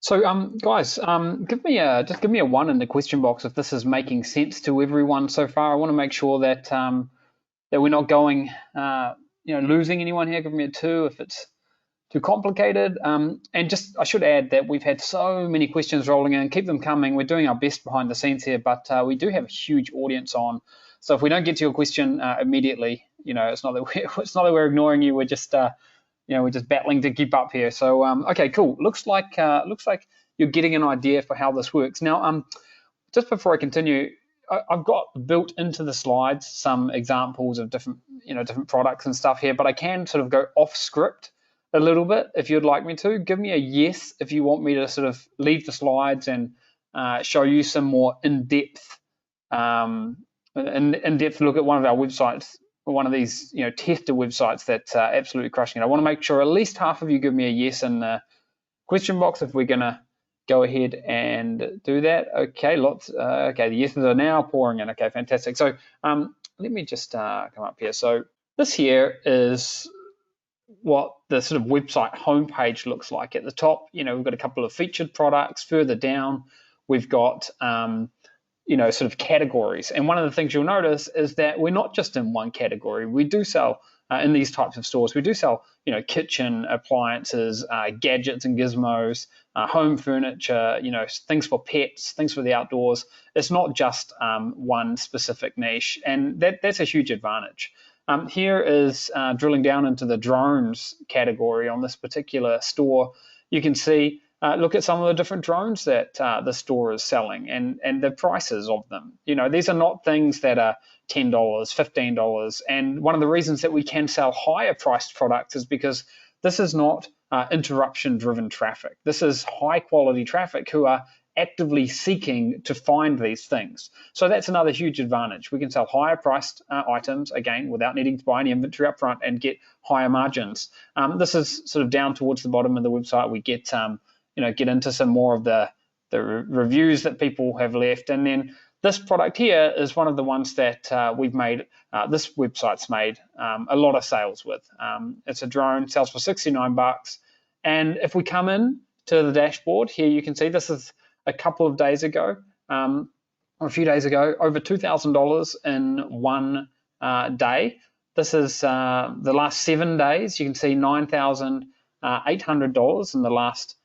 So guys, give me a 1 in the question box if this is making sense to everyone so far. I want to make sure that that we're not going losing anyone here. Give me a 2 if it's too complicated. And just, I should add that we've had so many questions rolling in. Keep them coming. We're doing our best behind the scenes here, but we do have a huge audience on. So if we don't get to your question immediately, it's not that we're ignoring you. We're just we're just battling to keep up here. So okay, cool. Looks like you're getting an idea for how this works. Now, just before I continue, I've got built into the slides some examples of different products and stuff here, but I can sort of go off script a little bit if you'd like me to. Give me a yes if you want me to sort of leave the slides and show you some more in-depth look at one of our websites, one of these tester websites that's absolutely crushing it. I want to make sure at least half of you give me a yes in the question box if we're going to go ahead and do that. Okay, lots. Okay, the yeses are now pouring in. Okay, fantastic. So let me just come up here. So this here is what the sort of website homepage looks like. At the top, we've got a couple of featured products. Further down, we've got sort of categories. And one of the things you'll notice is that we're not just in one category. We do sell in these types of stores. We do sell kitchen appliances, gadgets and gizmos, home furniture, things for pets, things for the outdoors. It's not just one specific niche, and that's a huge advantage. Here is drilling down into the drones category on this particular store. You can see, look at some of the different drones that the store is selling and the prices of them. These are not things that are $10, $15. And one of the reasons that we can sell higher priced products is because this is not interruption driven traffic. This is high quality traffic who are actively seeking to find these things. So that's another huge advantage. We can sell higher priced items, again, without needing to buy any inventory up front and get higher margins. This is sort of down towards the bottom of the website. We get get into some more of the reviews that people have left. And then this product here is one of the ones that we've made, this website's made a lot of sales with. It's a drone, sells for $69. And if we come in to the dashboard here, you can see this is a couple of days ago, or a few days ago, over $2,000 in one day. This is the last 7 days. You can see $9,800 in the last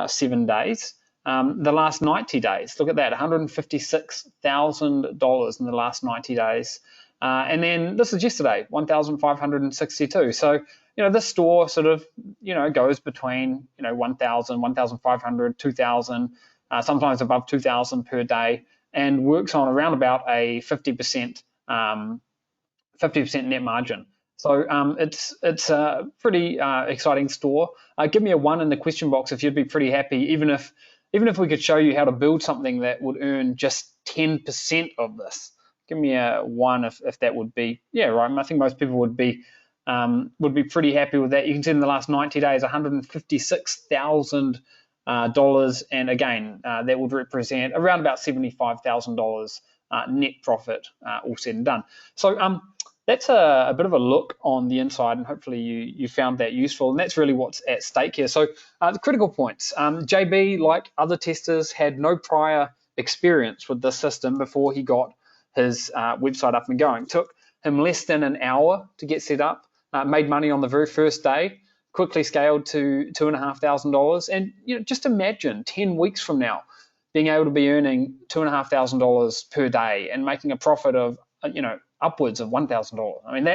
7 days. The last 90 days, look at that, $156,000 in the last 90 days. And then this is yesterday, 1,562. So, this store sort of, goes between, 1,000, 1,500, 2,000, sometimes above 2,000 per day, and works on around about a 50% net margin. So it's a pretty exciting store. Give me a 1 in the question box if you'd be pretty happy, even if we could show you how to build something that would earn just 10% of this. Give me a 1 if that would be, yeah, right. I think most people would be pretty happy with that. You can see in the last 90 days, $156,000 dollars, and again, that would represent around about $75,000 net profit, all said and done. So that's a bit of a look on the inside, and hopefully you found that useful, and that's really what's at stake here. So the critical points. JB, like other testers, had no prior experience with this system before he got his website up and going. Took him less than an hour to get set up, made money on the very first day, quickly scaled to $2,500. And just imagine 10 weeks from now being able to be earning $2,500 per day and making a profit of upwards of $1,000. I mean,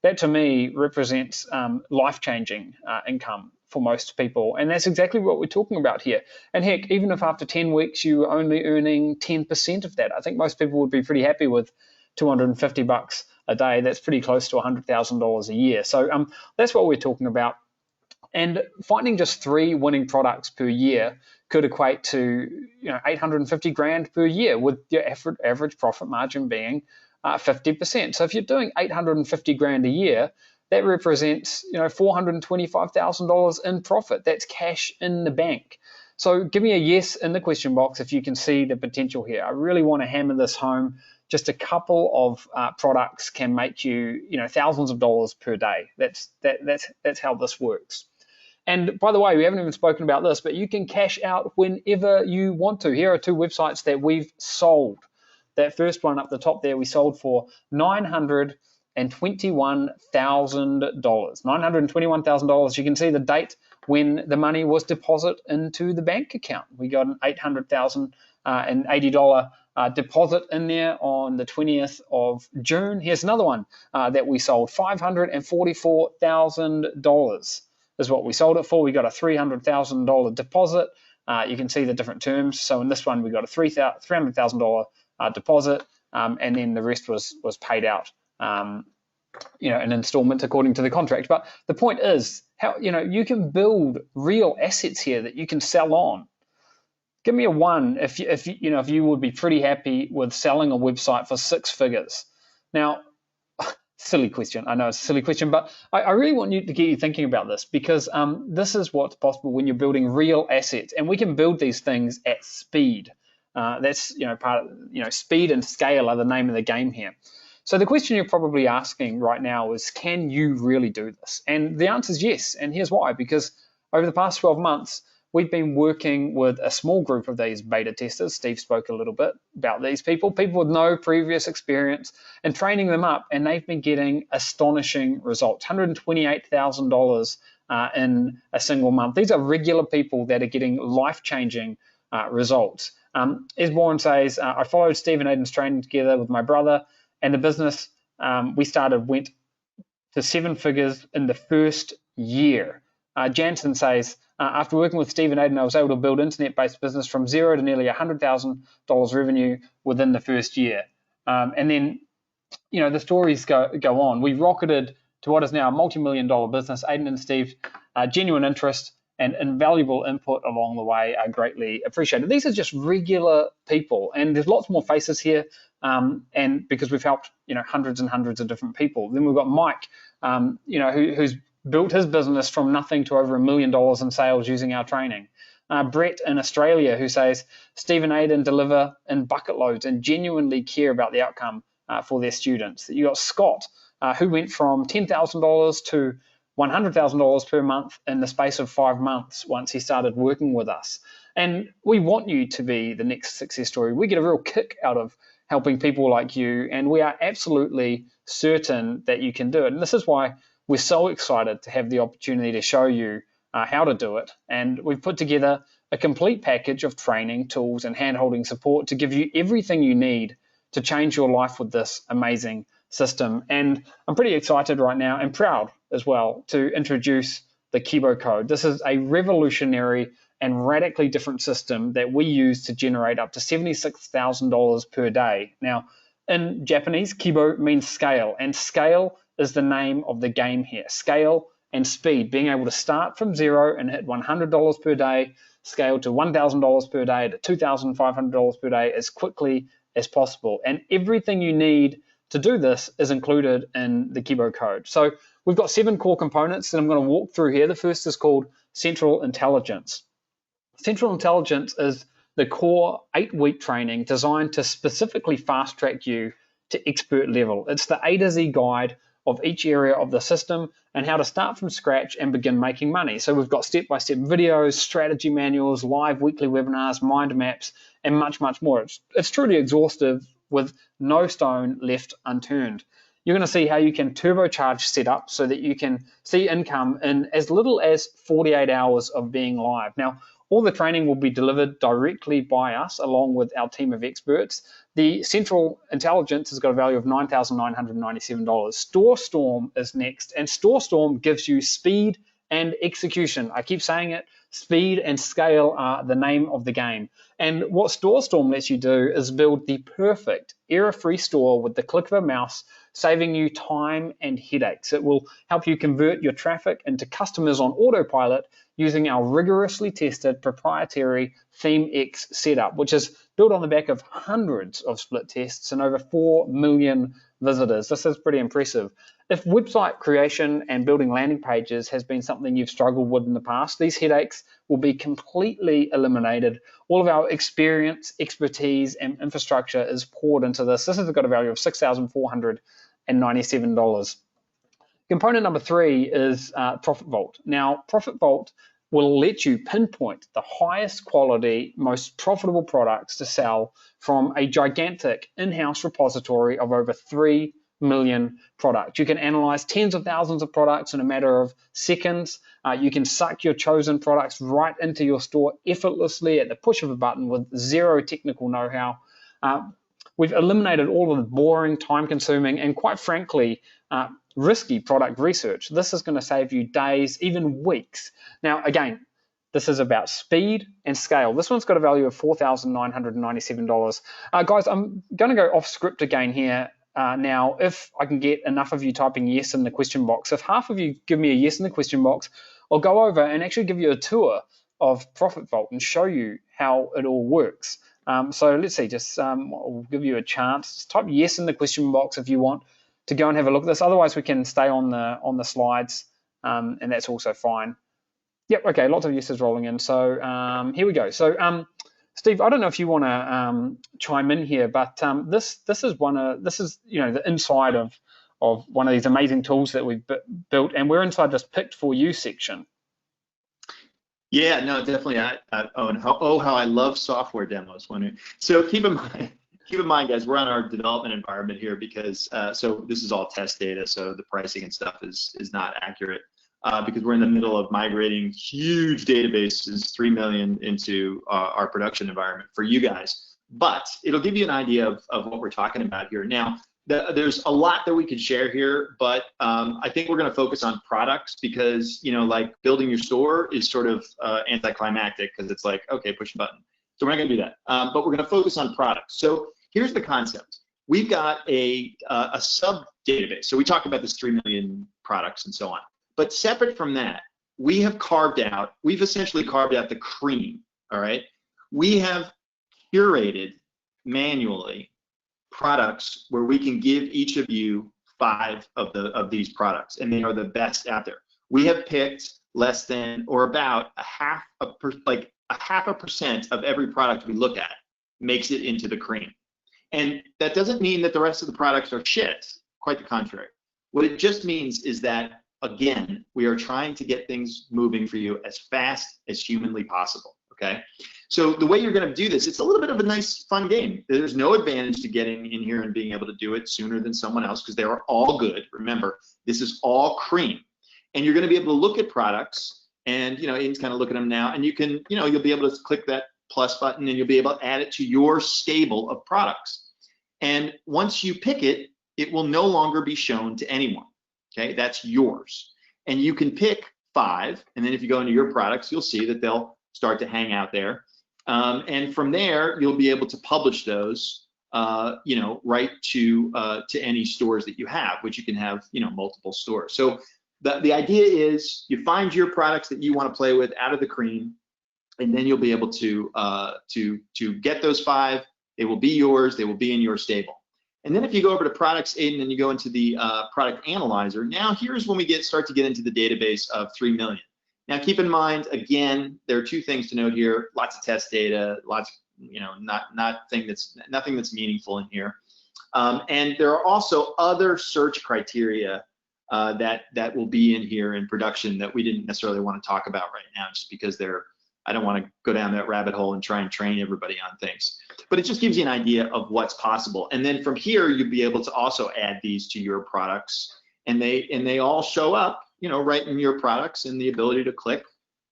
that to me represents life-changing income for most people, and that's exactly what we're talking about here. And heck, even if after 10 weeks you were only earning 10% of that, I think most people would be pretty happy with $250 a day. That's pretty close to $100,000 a year. So that's what we're talking about. And finding just 3 winning products per year could equate to 850 grand per year, with your average profit margin being 50%. So if you're doing 850 grand a year, that represents $425,000 in profit. That's cash in the bank. So give me a yes in the question box if you can see the potential here. I really want to hammer this home. Just a couple of products can make you thousands of dollars per day. That's how this works. And by the way, we haven't even spoken about this, but you can cash out whenever you want to. Here are 2 websites that we've sold. That first one up the top there, we sold for $921,000. $921,000. You can see the date when the money was deposited into the bank account. We got an $880 deposit in there on the 20th of June. Here's another one that we sold, $544,000 is what we sold it for. We got a $300,000 deposit. You can see the different terms. So in this one, we got a $300,000 deposit, and then the rest was paid out, an installment according to the contract. But the point is, how you can build real assets here that you can sell on. Give me a 1 if you would be pretty happy with selling a website for 6 figures. Now, silly question. I know it's a silly question, but I really want to get you thinking about this, because this is what's possible when you're building real assets, and we can build these things at speed. That's part of speed and scale are the name of the game here. So the question you're probably asking right now is, can you really do this? And the answer is yes. And here's why: because over the past 12 months, we've been working with a small group of these beta testers. Steve spoke a little bit about these people with no previous experience, and training them up, and they've been getting astonishing results. $128,000 in a single month. These are regular people that are getting life-changing results. Esborn says, I followed Steve and Aidan's training together with my brother, and the business we started went to 7 figures in the first year. Jansen says, after working with Steve and Aidan, I was able to build internet-based business from zero to nearly $100,000 revenue within the first year. And then, the stories go on. We rocketed to what is now a multi-million-dollar business. Aidan and Steve, genuine interest and invaluable input along the way are greatly appreciated. These are just regular people, and there's lots more faces here, and because we've helped hundreds and hundreds of different people. Then we've got Mike, who's built his business from nothing to over $1 million in sales using our training. Brett in Australia, who says Steve and Aidan deliver in bucket loads and genuinely care about the outcome for their students. You got Scott, who went from $10,000 to $100,000 per month in the space of 5 months once he started working with us. And we want you to be the next success story. We get a real kick out of helping people like you, and we are absolutely certain that you can do it. And this is why we're so excited to have the opportunity to show you how to do it. And we've put together a complete package of training, tools, and hand-holding support to give you everything you need to change your life with this amazing system. And I'm pretty excited right now, and proud as well, to introduce the Kibo Code. This is a revolutionary and radically different system that we use to generate up to $76,000 per day. Now, in Japanese, Kibo means scale, and scale is the name of the game here. Scale and speed, being able to start from zero and hit $100 per day, scale to $1,000 per day, to $2,500 per day as quickly as possible. And everything you need to do this is included in the Kibo Code. So we've got 7 core components that I'm going to walk through here. The first is called Central Intelligence. Central Intelligence is the core 8-week training designed to specifically fast track you to expert level. It's the A to Z guide of each area of the system and how to start from scratch and begin making money. So we've got step-by-step videos, strategy manuals, live weekly webinars, mind maps, and much, much more. It's truly exhaustive with no stone left unturned. You're going to see how you can turbocharge setup so that you can see income in as little as 48 hours of being live. Now, all the training will be delivered directly by us along with our team of experts. The Central Intelligence has got a value of $9,997. StoreStorm is next, and StoreStorm gives you speed and execution. I keep saying it, speed and scale are the name of the game. And what StoreStorm lets you do is build the perfect error-free store with the click of a mouse, saving you time and headaches. It will help you convert your traffic into customers on autopilot using our rigorously tested proprietary ThemeX setup, which is built on the back of hundreds of split tests and over 4 million visitors. This is pretty impressive. If website creation and building landing pages has been something you've struggled with in the past, these headaches will be completely eliminated. All of our experience, expertise, and infrastructure is poured into this. This has got a value of $6,497. Component number 3 is Profit Vault. Now, Profit Vault will let you pinpoint the highest quality, most profitable products to sell from a gigantic in-house repository of over 3 million products. You can analyze tens of thousands of products in a matter of seconds. You can suck your chosen products right into your store effortlessly at the push of a button with zero technical know-how. We've eliminated all of the boring, time-consuming, and quite frankly, risky product research. This is going to save you days, even weeks. Now, again, this is about speed and scale. This one's got a value of $4,997. Guys, I'm going to go off script again here. Now, if I can get enough of you typing yes in the question box, if half of you give me a yes in the question box, I'll go over and actually give you a tour of Profit Vault and show you how it all works. So let's see, I'll give you a chance. Just type yes in the question box if you want to go and have a look at this. Otherwise, we can stay on the slides, and that's also fine. Yep, okay, lots of yeses rolling in. So here we go. So Steve, I don't know if you want to chime in here, but this is the inside of one of these amazing tools that we've built, and we're inside this picked for you section. Yeah, no, definitely. How I love software demos. So keep in mind, guys, we're on our development environment here because so this is all test data, so the pricing and stuff is not accurate because we're in the middle of migrating huge databases, 3 million, into our production environment for you guys. But it'll give you an idea of what we're talking about here. Now, there's a lot that we could share here, but I think we're going to focus on products because, like building your store is sort of anticlimactic because it's like, okay, push a button. So we're not going to do that, but we're going to focus on products. So here's the concept. We've got a sub database. So we talked about this 3 million products and so on. But separate from that, we've essentially carved out the cream, all right? We have curated manually products where we can give each of you 5 of these products, and they are the best out there. We have picked less than or about a half a percent of every product we look at makes it into the cream. And that doesn't mean that the rest of the products are shit, quite the contrary. What it just means is that, again, we are trying to get things moving for you as fast as humanly possible, okay? So the way you're going to do this, it's a little bit of a nice, fun game. There's no advantage to getting in here and being able to do it sooner than someone else because they are all good. Remember, this is all cream. And you're going to be able to look at products and, Aiden's kind of looking at them now, and you can, you'll be able to click that plus button and you'll be able to add it to your stable of products. And once you pick it, it will no longer be shown to anyone, okay? That's yours. And you can pick 5, and then if you go into your products, you'll see that they'll start to hang out there. And from there, you'll be able to publish those, right to any stores that you have, which you can have, multiple stores. So the idea is you find your products that you want to play with out of the cream, and then you'll be able to get those 5. They will be yours. They will be in your stable. And then if you go over to products, Aiden, and you go into the product analyzer, now here's when we start to get into the database of 3 million. Now, keep in mind, again, there are two things to note here: lots of test data, lots, nothing that's meaningful in here, and there are also other search criteria that will be in here in production that we didn't necessarily want to talk about right now, just because I don't want to go down that rabbit hole and try and train everybody on things. But it just gives you an idea of what's possible, and then from here you'll be able to also add these to your products, and they all show up, right in your products, and the ability to click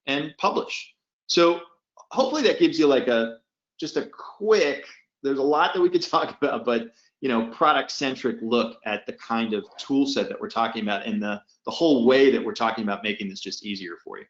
and publish. So hopefully that gives you like just a quick, there's a lot that we could talk about, but product centric look at the kind of tool set that we're talking about, and the whole way that we're talking about making this just easier for you.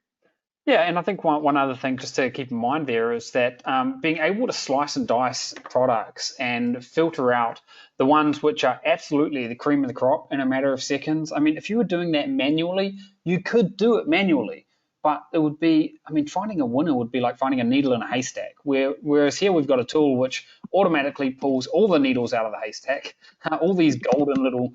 Yeah, and I think one other thing just to keep in mind there is that being able to slice and dice products and filter out the ones which are absolutely the cream of the crop in a matter of seconds. I mean, if you were doing that manually, you could do it manually, but it would be, finding a winner would be like finding a needle in a haystack, whereas here we've got a tool which automatically pulls all the needles out of the haystack, all these golden little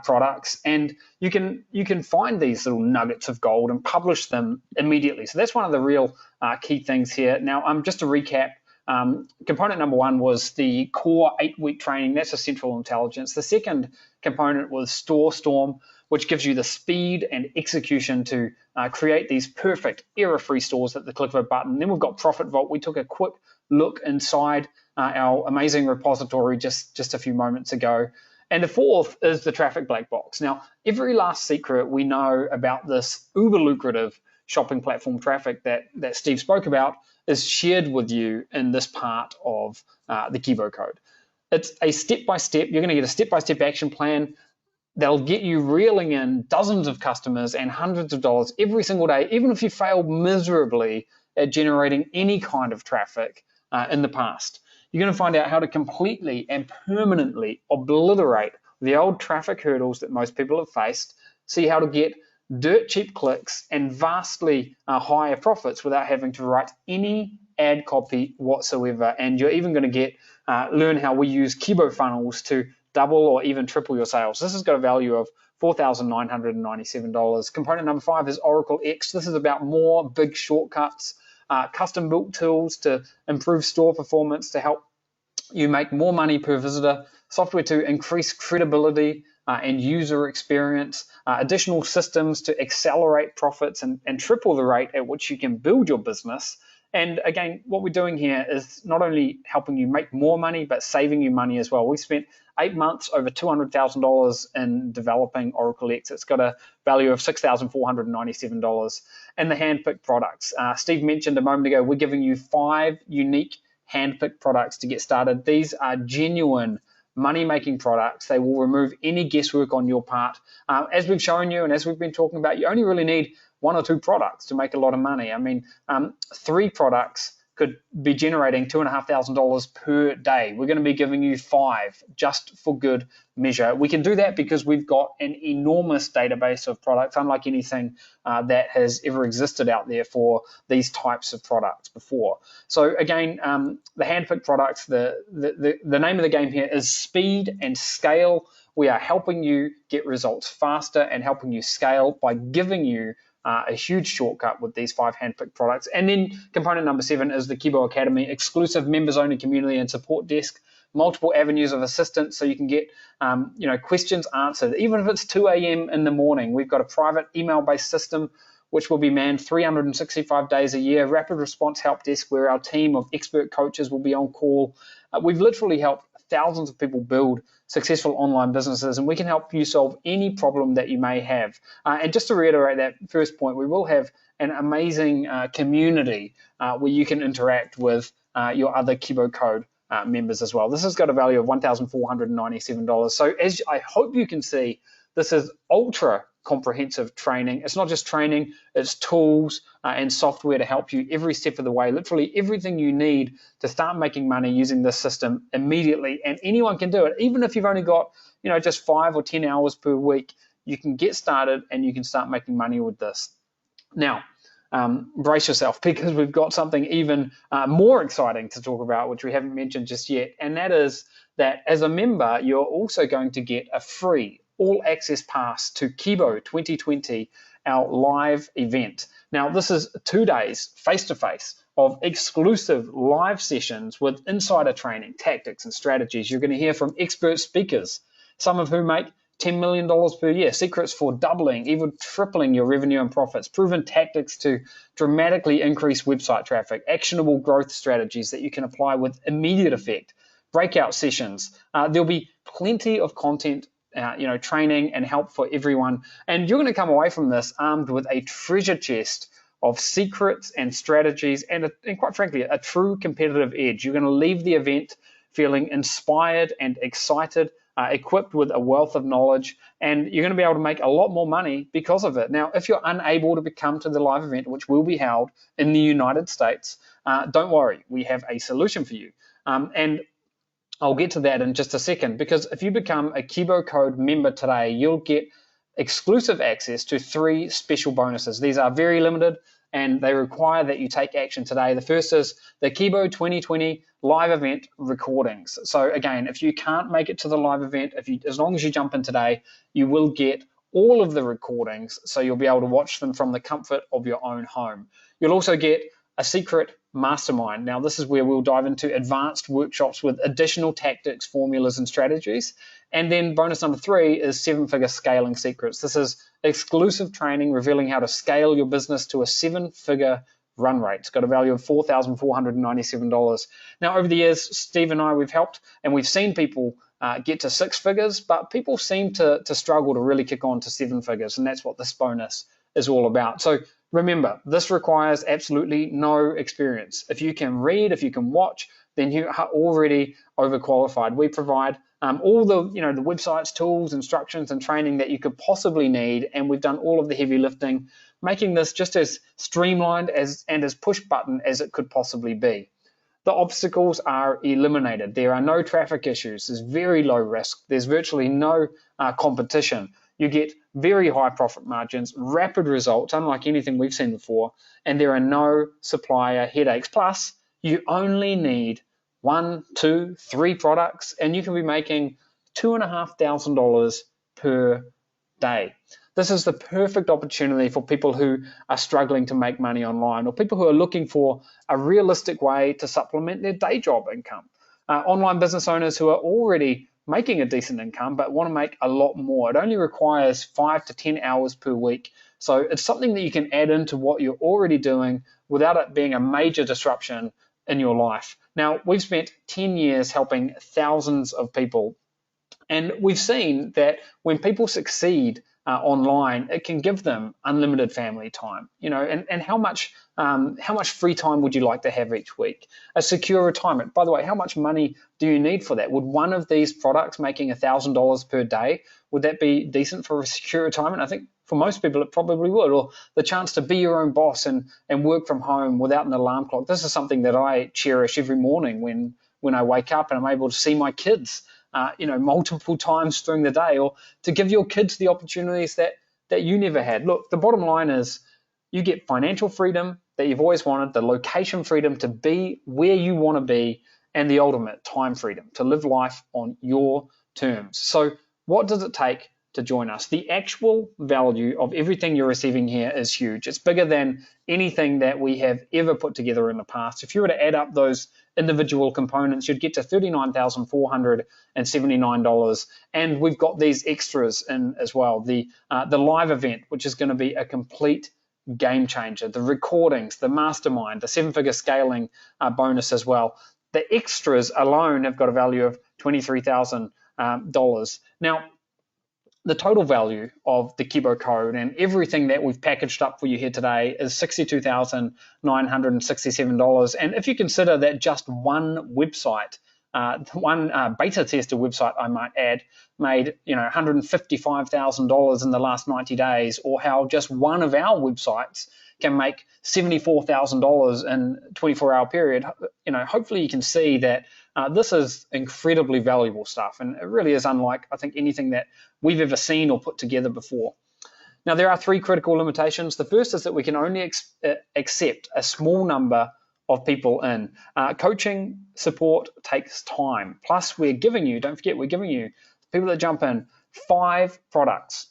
products, and you can find these little nuggets of gold and publish them immediately. So that's one of the real key things here. Now, just to recap, component number one was the core 8-week training. That's a central intelligence. The second component was Store Storm, which gives you the speed and execution to create these perfect error-free stores at the click of a button. Then we've got Profit Vault. We took a quick look inside our amazing repository just a few moments ago. And the fourth is the traffic black box. Now, every last secret we know about this uber lucrative shopping platform traffic that Steve spoke about is shared with you in this part of the Kibo code. It's a step-by-step, you're going to get a step-by-step action plan that'll get you reeling in dozens of customers and hundreds of dollars every single day, even if you failed miserably at generating any kind of traffic in the past. You're going to find out how to completely and permanently obliterate the old traffic hurdles that most people have faced, see how to get dirt cheap clicks and vastly higher profits without having to write any ad copy whatsoever. And you're even going to learn how we use Kibo funnels to double or even triple your sales. This has got a value of $4,997. Component number 5 is Oracle X. This is about more big shortcuts, custom built tools to improve store performance, to help you make more money per visitor, software to increase credibility and user experience, additional systems to accelerate profits and triple the rate at which you can build your business. And again, what we're doing here is not only helping you make more money, but saving you money as well. We spent 8 months, over $200,000 in developing Oracle X. It's got a value of $6,497. And the handpicked products. Steve mentioned a moment ago, we're giving you 5 unique handpicked products to get started. These are genuine money-making products. They will remove any guesswork on your part. As we've shown you and as we've been talking about, you only really need 1 or 2 products to make a lot of money. 3 products could be generating $2,500 per day. We're going to be giving you 5 just for good measure. We can do that because we've got an enormous database of products, unlike anything that has ever existed out there for these types of products before. So again, the handpicked products, the name of the game here is speed and scale. We are helping you get results faster and helping you scale by giving you a huge shortcut with these 5 handpicked products. And then component number 7 is the Kibo Academy, exclusive members-only community and support desk, multiple avenues of assistance so you can get questions answered. Even if it's 2 a.m. in the morning, we've got a private email-based system which will be manned 365 days a year, rapid response help desk where our team of expert coaches will be on call. We've literally helped thousands of people build successful online businesses, and we can help you solve any problem that you may have. And just to reiterate that first point, we will have an amazing community where you can interact with your other Kibo Code members as well. This has got a value of $1,497. So as I hope you can see, this is ultra comprehensive training. It's not just training, it's tools and software to help you every step of the way, literally everything you need to start making money using this system immediately. And anyone can do it. Even if you've only got just 5 or 10 hours per week, you can get started and you can start making money with this. Now, brace yourself, because we've got something even more exciting to talk about, which we haven't mentioned just yet. And that is that as a member, you're also going to get a free all-access pass to Kibo 2020, our live event. Now, this is 2 days face-to-face of exclusive live sessions with insider training, tactics, and strategies. You're going to hear from expert speakers, some of whom make $10 million per year, secrets for doubling, even tripling your revenue and profits, proven tactics to dramatically increase website traffic, actionable growth strategies that you can apply with immediate effect, breakout sessions. There'll be plenty of content, training and help for everyone. And you're going to come away from this armed with a treasure chest of secrets and strategies and quite frankly, a true competitive edge. You're going to leave the event feeling inspired and excited, equipped with a wealth of knowledge, and you're going to be able to make a lot more money because of it. Now, if you're unable to come to the live event, which will be held in the United States, don't worry, we have a solution for you. And I'll get to that in just a second, because if you become a Kibo Code member today, you'll get exclusive access to 3 special bonuses. These are very limited and they require that you take action today. The first is the Kibo 2020 live event recordings. So again, if you can't make it to the live event, as long as you jump in today, you will get all of the recordings, so you'll be able to watch them from the comfort of your own home. You'll also get a secret mastermind. Now, this is where we'll dive into advanced workshops with additional tactics, formulas, and strategies. And then bonus number 3 is 7-figure scaling secrets. This is exclusive training revealing how to scale your business to a 7-figure run rate. It's got a value of $4,497. Now, over the years, Steve and I, we've helped and we've seen people get to 6 figures, but people seem to struggle to really kick on to 7 figures, and that's what this bonus is all about. So remember, this requires absolutely no experience. If you can read, if you can watch, then you are already overqualified. We provide all the the websites, tools, instructions, and training that you could possibly need, and we've done all of the heavy lifting, making this just as streamlined and as push button as it could possibly be. The obstacles are eliminated. There are no traffic issues. There's very low risk. There's virtually no competition. You get very high profit margins, rapid results, unlike anything we've seen before, and there are no supplier headaches. Plus, you only need 1, 2, 3 products, and you can be making $2,500 per day. This is the perfect opportunity for people who are struggling to make money online, or people who are looking for a realistic way to supplement their day job income. Online business owners who are already making a decent income but want to make a lot more. It only requires 5 to 10 hours per week. So it's something that you can add into what you're already doing without it being a major disruption in your life. Now, we've spent 10 years helping thousands of people, and we've seen that when people succeed online, it can give them unlimited family time, and how much free time would you like to have each week? A secure retirement. By the way, how much money do you need for that? Would one of these products making $1,000 per day, would that be decent for a secure retirement? I think for most people it probably would. Or the chance to be your own boss and work from home without an alarm clock. This is something that I cherish every morning when I wake up and I'm able to see my kids multiple times during the day, or to give your kids the opportunities that you never had. Look, the bottom line is you get financial freedom that you've always wanted, the location freedom to be where you want to be, and the ultimate time freedom to live life on your terms. So what does it take to join us? The actual value of everything you're receiving here is huge. It's bigger than anything that we have ever put together in the past. If you were to add up those individual components, you'd get to $39,479. And we've got these extras in as well. The live event, which is going to be a complete game changer. The recordings, the mastermind, the 7-figure scaling bonus as well. The extras alone have got a value of $23,000. Now, the total value of the Kibo Code and everything that we've packaged up for you here today is $62,967. And if you consider that just one website, one beta tester website, I might add, made $155,000 in the last 90 days, or how just one of our websites can make $74,000 in a 24-hour period, hopefully you can see that this is incredibly valuable stuff, and it really is unlike, I think, anything that we've ever seen or put together before. Now, there are 3 critical limitations. The first is that we can only accept a small number of people in. Coaching support takes time. Plus, we're giving you, don't forget, we're giving you, people that jump in, 5 products.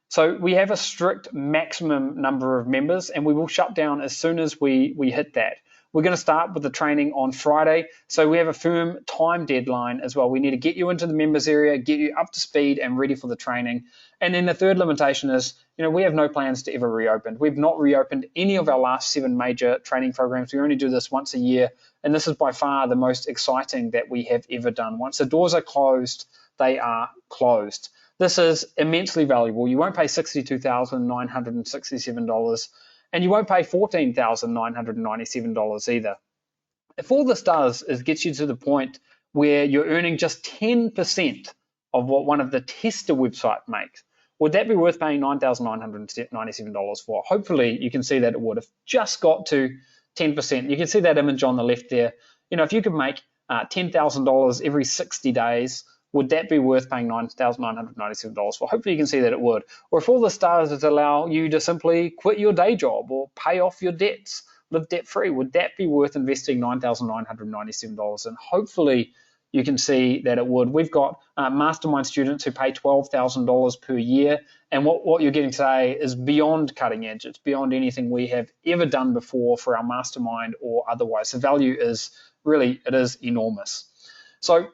So we have a strict maximum number of members, and we will shut down as soon as we hit that. We're going to start with the training on Friday, so we have a firm time deadline as well. We need to get you into the members area, get you up to speed and ready for the training. And then the third limitation is, we have no plans to ever reopen. We've not reopened any of our last 7 major training programs. We only do this once a year, and this is by far the most exciting that we have ever done. Once the doors are closed, they are closed. This is immensely valuable. You won't pay $62,967, and you won't pay $14,997 either. If all this does is get you to the point where you're earning just 10% of what one of the tester website makes, would that be worth paying $9,997 for? Hopefully you can see that it would. If just got to 10%, you can see that image on the left there. If you could make $10,000 every 60 days, would that be worth paying $9,997 for? Hopefully you can see that it would. Or if all this does is allow you to simply quit your day job or pay off your debts, live debt-free, would that be worth investing $9,997? And hopefully you can see that it would. We've got mastermind students who pay $12,000 per year, and what you're getting today is beyond cutting edge. It's beyond anything we have ever done before for our mastermind or otherwise. The value is really, it is enormous. So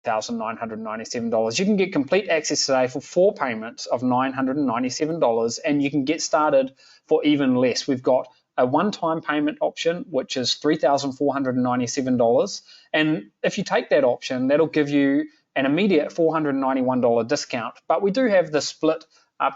$1,997. You can get complete access today for 4 payments of $997, and you can get started for even less. We've got a one-time payment option, which is $3,497. And if you take that option, that'll give you an immediate $491 discount. But we do have the split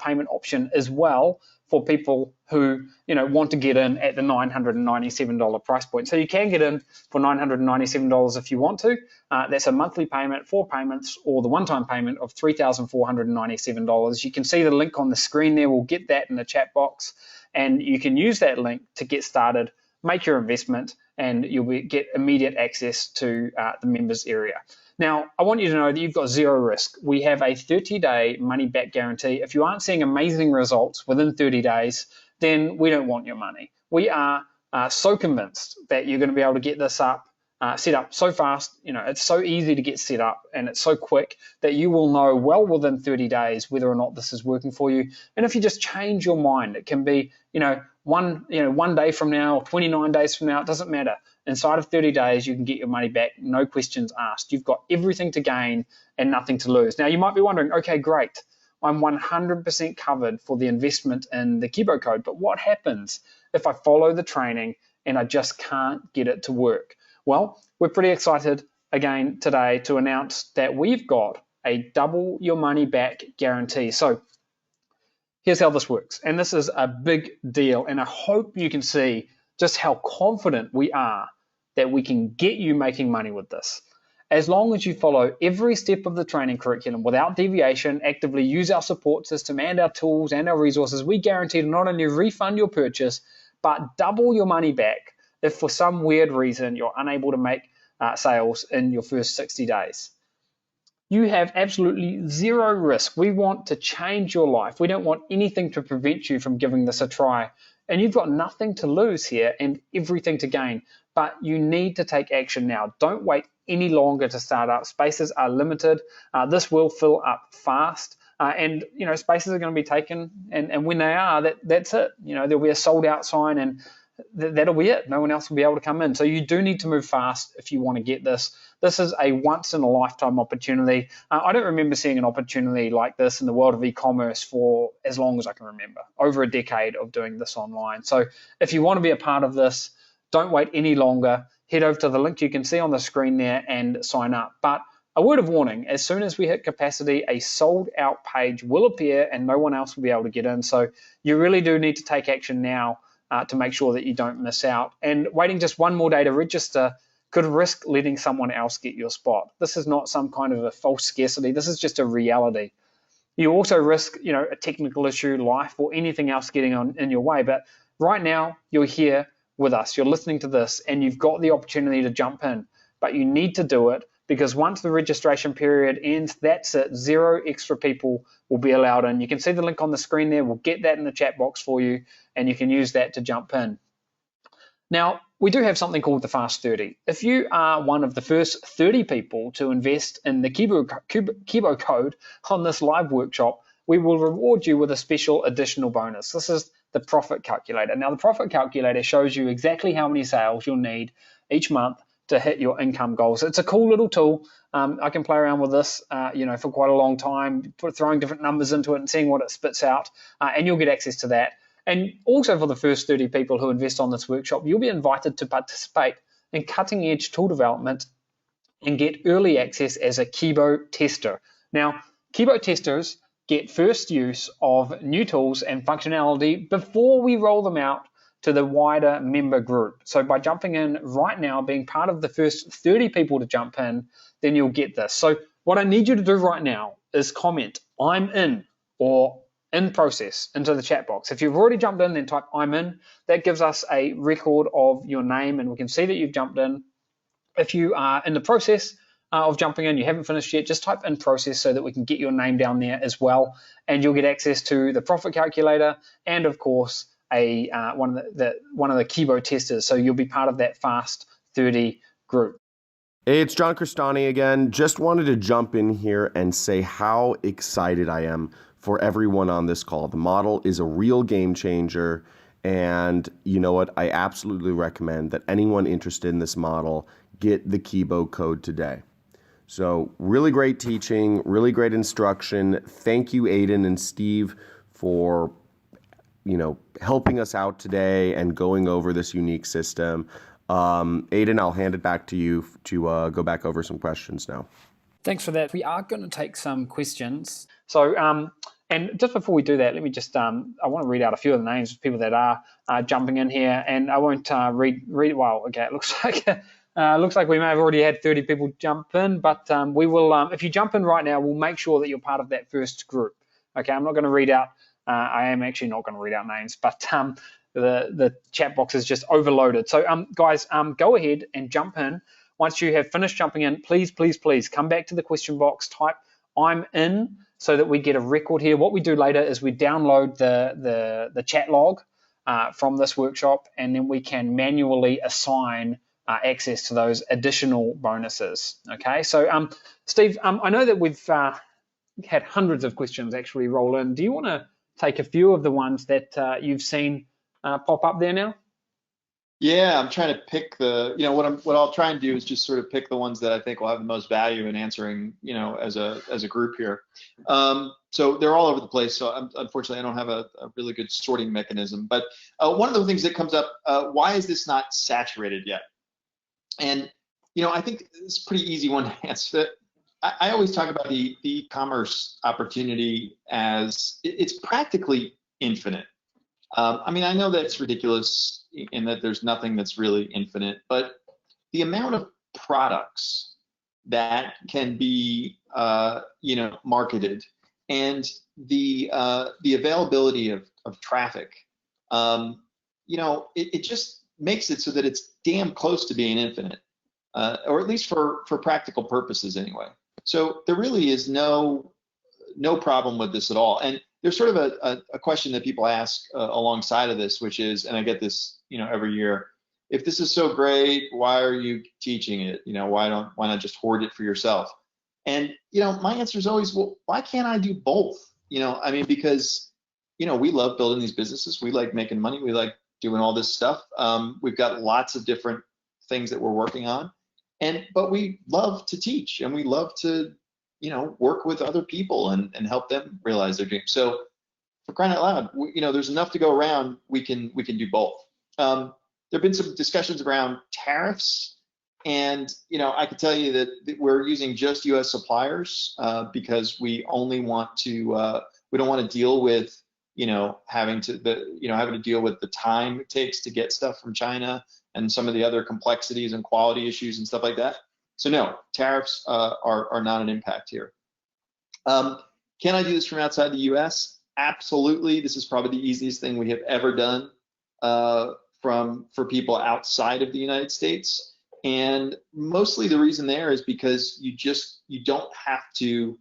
payment option as well for people who want to get in at the $997 price point. So you can get in for $997 if you want to. That's a monthly payment, 4 payments, or the one-time payment of $3,497. You can see the link on the screen there. We'll get that in the chat box, and you can use that link to get started, make your investment, and you'll get immediate access to the members area. Now, I want you to know that you've got zero risk. We have a 30-day money-back guarantee. If you aren't seeing amazing results within 30 days, then we don't want your money. We are so convinced that you're going to be able to get this set up so fast. It's so easy to get set up, and it's so quick that you will know well within 30 days whether or not this is working for you. And if you just change your mind, it can be one day from now, 29 days from now, it doesn't matter. Inside of 30 days, you can get your money back, no questions asked. You've got everything to gain and nothing to lose. Now, you might be wondering, okay, great, I'm 100% covered for the investment in the Kibo code, but what happens if I follow the training and I just can't get it to work? Well, we're pretty excited again today to announce that we've got a double your money back guarantee. So here's how this works, and this is a big deal, and I hope you can see just how confident we are that we can get you making money with this. As long as you follow every step of the training curriculum without deviation, actively use our support system and our tools and our resources, we guarantee to not only refund your purchase, but double your money back if for some weird reason you're unable to make sales in your first 60 days. You have absolutely zero risk. We want to change your life. We don't want anything to prevent you from giving this a try. And you've got nothing to lose here and everything to gain. But you need to take action now. Don't wait any longer to start up. Spaces are limited. This will fill up fast. And spaces are going to be taken. And when they are, that's it. There'll be a sold out sign, and that'll be it. No one else will be able to come in. So you do need to move fast if you want to get this. This is a once-in-a-lifetime opportunity. I don't remember seeing an opportunity like this in the world of e-commerce for as long as I can remember, over a decade of doing this online. So if you want to be a part of this, don't wait any longer. Head over to the link you can see on the screen there and sign up. But a word of warning, as soon as we hit capacity, a sold-out page will appear and no one else will be able to get in. So you really do need to take action now to make sure that you don't miss out. And waiting just one more day to register could risk letting someone else get your spot. This is not some kind of a false scarcity. This is just a reality. You also risk, a technical issue, life, or anything else getting in your way. But right now, you're here with us. You're listening to this, and you've got the opportunity to jump in. But you need to do it, because once the registration period ends, that's it. 0 extra people will be allowed in. You can see the link on the screen there. We'll get that in the chat box for you, and you can use that to jump in. Now, we do have something called the Fast 30. If you are one of the first 30 people to invest in the Kibo code on this live workshop, we will reward you with a special additional bonus. This is the profit calculator. Now, the profit calculator shows you exactly how many sales you'll need each month to hit your income goals. It's a cool little tool. I can play around with this, for quite a long time, throwing different numbers into it and seeing what it spits out, and you'll get access to that. And also for the first 30 people who invest on this workshop, you'll be invited to participate in cutting-edge tool development and get early access as a Kibo tester. Now, Kibo testers get first use of new tools and functionality before we roll them out to the wider member group. So by jumping in right now, being part of the first 30 people to jump in, then you'll get this. So what I need you to do right now is comment "I'm in" or "in process" into the chat box. If you've already jumped in, then type "I'm in." That gives us a record of your name and we can see that you've jumped in. If you are in the process of jumping in, you haven't finished yet, just type "in process" so that we can get your name down there as well, and you'll get access to the profit calculator and of course one of the Kibo testers. So you'll be part of that Fast 30 group. Hey, it's John Crestani again. Just wanted to jump in here and say how excited I am for everyone on this call. The model is a real game changer, and you know what? I absolutely recommend that anyone interested in this model get the Kibo code today. So really great teaching, really great instruction. Thank you, Aiden and Steve, for helping us out today and going over this unique system. Aiden, I'll hand it back to you to go back over some questions now. Thanks for that. We are going to take some questions. So, and just before we do that, let me just, I want to read out a few of the names of people that are jumping in here, and I won't read. Well, okay, it looks like we may have already had 30 people jump in, but we will. If you jump in right now, we'll make sure that you're part of that first group. Okay, I'm not going to read out. I am actually not going to read out names, but the chat box is just overloaded. So guys, go ahead and jump in. Once you have finished jumping in, please come back to the question box, type "I'm in" so that we get a record here. What we do later is we download the chat log from this workshop, and then we can manually assign access to those additional bonuses. Okay, so Steve, I know that we've had hundreds of questions actually roll in. Do you want to take a few of the ones that you've seen pop up there now? Yeah, I'm trying to pick what I'll try and do is just sort of pick the ones that I think will have the most value in answering, as a group here. So they're all over the place. So unfortunately, I don't have a really good sorting mechanism. But one of the things that comes up, why is this not saturated yet? And I think it's a pretty easy one to answer. I always talk about the e-commerce opportunity as it's practically infinite. I know that's ridiculous in that there's nothing that's really infinite, but the amount of products that can be, marketed and the availability of traffic, it just makes it so that it's damn close to being infinite, or at least for practical purposes anyway. So there really is no problem with this at all. And there's sort of a question that people ask alongside of this, which is, and I get this, every year, if this is so great, why are you teaching it? Why not just hoard it for yourself? And, my answer is always, well, why can't I do both? Because, we love building these businesses. We like making money. We like doing all this stuff. We've got lots of different things that we're working on. But we love to teach, and we love to, work with other people and help them realize their dreams. So for crying out loud, there's enough to go around. We can do both. There have been some discussions around tariffs, and I can tell you that we're using just U.S. suppliers because we only want to. We don't want to deal with having to deal with the time it takes to get stuff from China and some of the other complexities and quality issues and stuff like that. So no, tariffs are not an impact here. Can I do this from outside the U.S.? Absolutely. This is probably the easiest thing we have ever done for people outside of the United States. And mostly the reason there is because you don't have to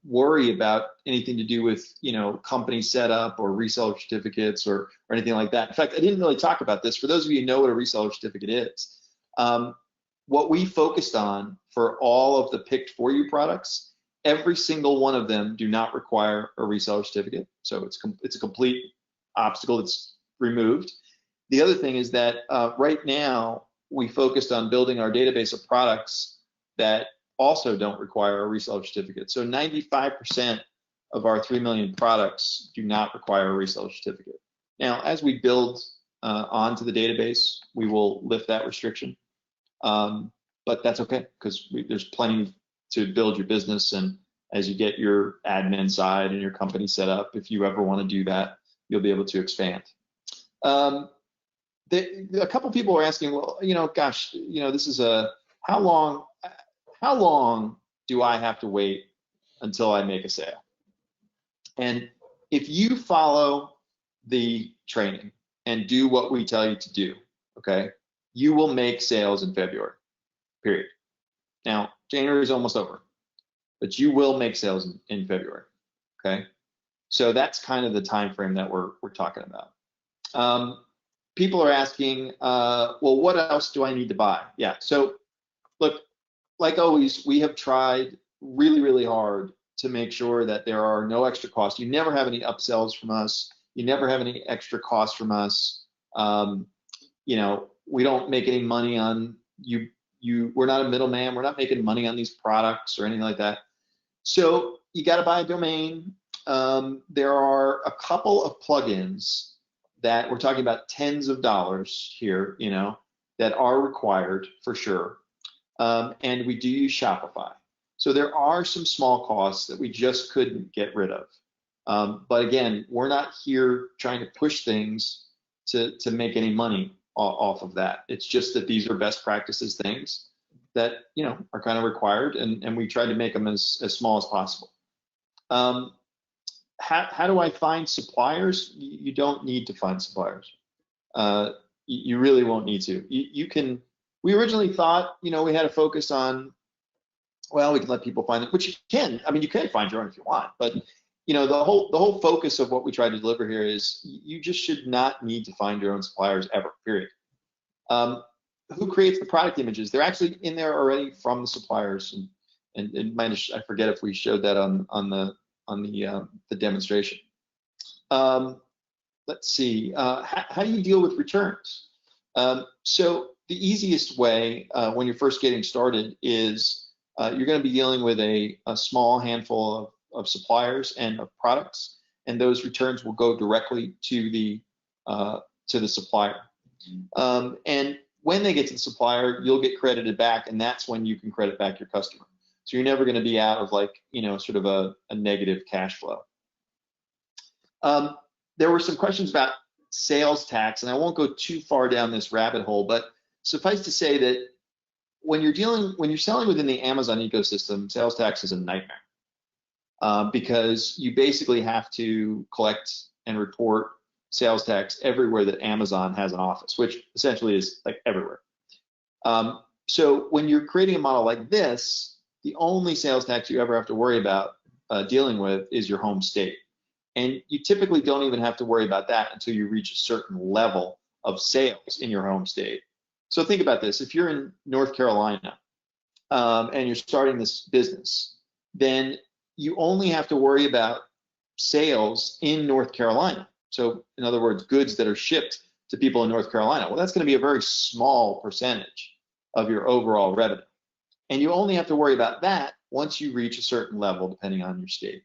worry about anything to do with, company setup or reseller certificates or anything like that. In fact, I didn't really talk about this. For those of you who know what a reseller certificate is, what we focused on for all of the picked for you products, every single one of them do not require a reseller certificate. So it's a complete obstacle that's removed. The other thing is that right now we focused on building our database of products that also don't require a reseller certificate. So 95% of our 3 million products do not require a reseller certificate. Now, as we build onto the database, we will lift that restriction. But that's okay, because there's plenty to build your business, and as you get your admin side and your company set up, if you ever want to do that, you'll be able to expand. A couple people are asking, well, gosh, this is how long do I have to wait until I make a sale? And if you follow the training and do what we tell you to do, okay, you will make sales in February, period. Now, January is almost over, but you will make sales in February, okay? So that's kind of the time frame that we're talking about. People are asking, well, what else do I need to buy? Yeah, so look, like always, we have tried really, really hard to make sure that there are no extra costs. You never have any upsells from us. You never have any extra costs from us. We don't make any money on you. We're not a middleman. We're not making money on these products or anything like that. So you got to buy a domain. There are a couple of plugins that we're talking about tens of dollars here, that are required for sure. And we do use Shopify. So there are some small costs that we just couldn't get rid of. But again, we're not here trying to push things to make any money off of that. It's just that these are best practices things that are kind of required, and we try to make them as small as possible. How do I find suppliers? You don't need to find suppliers. You really won't need to. You can. We originally thought we had to focus on, well, we can let people find it, which you can. I mean, you can find your own if you want, but the whole focus of what we try to deliver here is you just should not need to find your own suppliers ever, period. Who creates the product images? They're actually in there already from the suppliers, and I forget if we showed that on the demonstration. Let's see. How do you deal with returns? So the easiest way when you're first getting started is you're going to be dealing with a small handful of suppliers and of products, and those returns will go directly to the supplier. And when they get to the supplier, you'll get credited back, and that's when you can credit back your customer. So you're never going to be out of sort of a negative cash flow. There were some questions about sales tax, and I won't go too far down this rabbit hole, but suffice to say that when you're selling within the Amazon ecosystem, sales tax is a nightmare because you basically have to collect and report sales tax everywhere that Amazon has an office, which essentially is like everywhere. So when you're creating a model like this, the only sales tax you ever have to worry about dealing with is your home state. And you typically don't even have to worry about that until you reach a certain level of sales in your home state. So think about this. If you're in North Carolina and you're starting this business, then you only have to worry about sales in North Carolina. So in other words, goods that are shipped to people in North Carolina. Well, that's going to be a very small percentage of your overall revenue. And you only have to worry about that once you reach a certain level, depending on your state.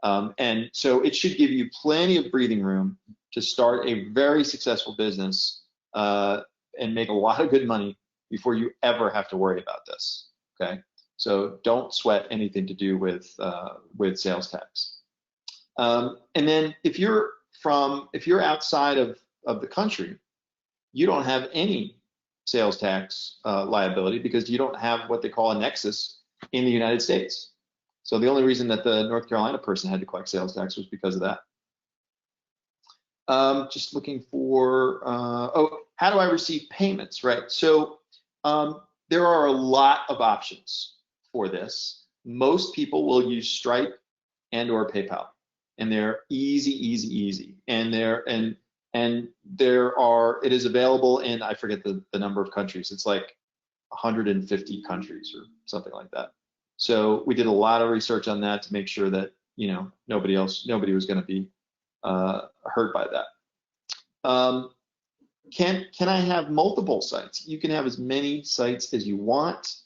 And so it should give you plenty of breathing room to start a very successful business and make a lot of good money before you ever have to worry about this. Okay, so don't sweat anything to do with sales tax. And then if you're outside of the country, you don't have any sales tax liability because you don't have what they call a nexus in the United States. So the only reason that the North Carolina person had to collect sales tax was because of that. Just looking for, how do I receive payments, right? So there are a lot of options for this. most people will use Stripe and or PayPal, and they're easy. And it is available in, I forget the number of countries. It's like 150 countries or something like that. So we did a lot of research on that to make sure that, you know, nobody was going to be hurt by that. Can I have multiple sites? You can have as many sites as you want.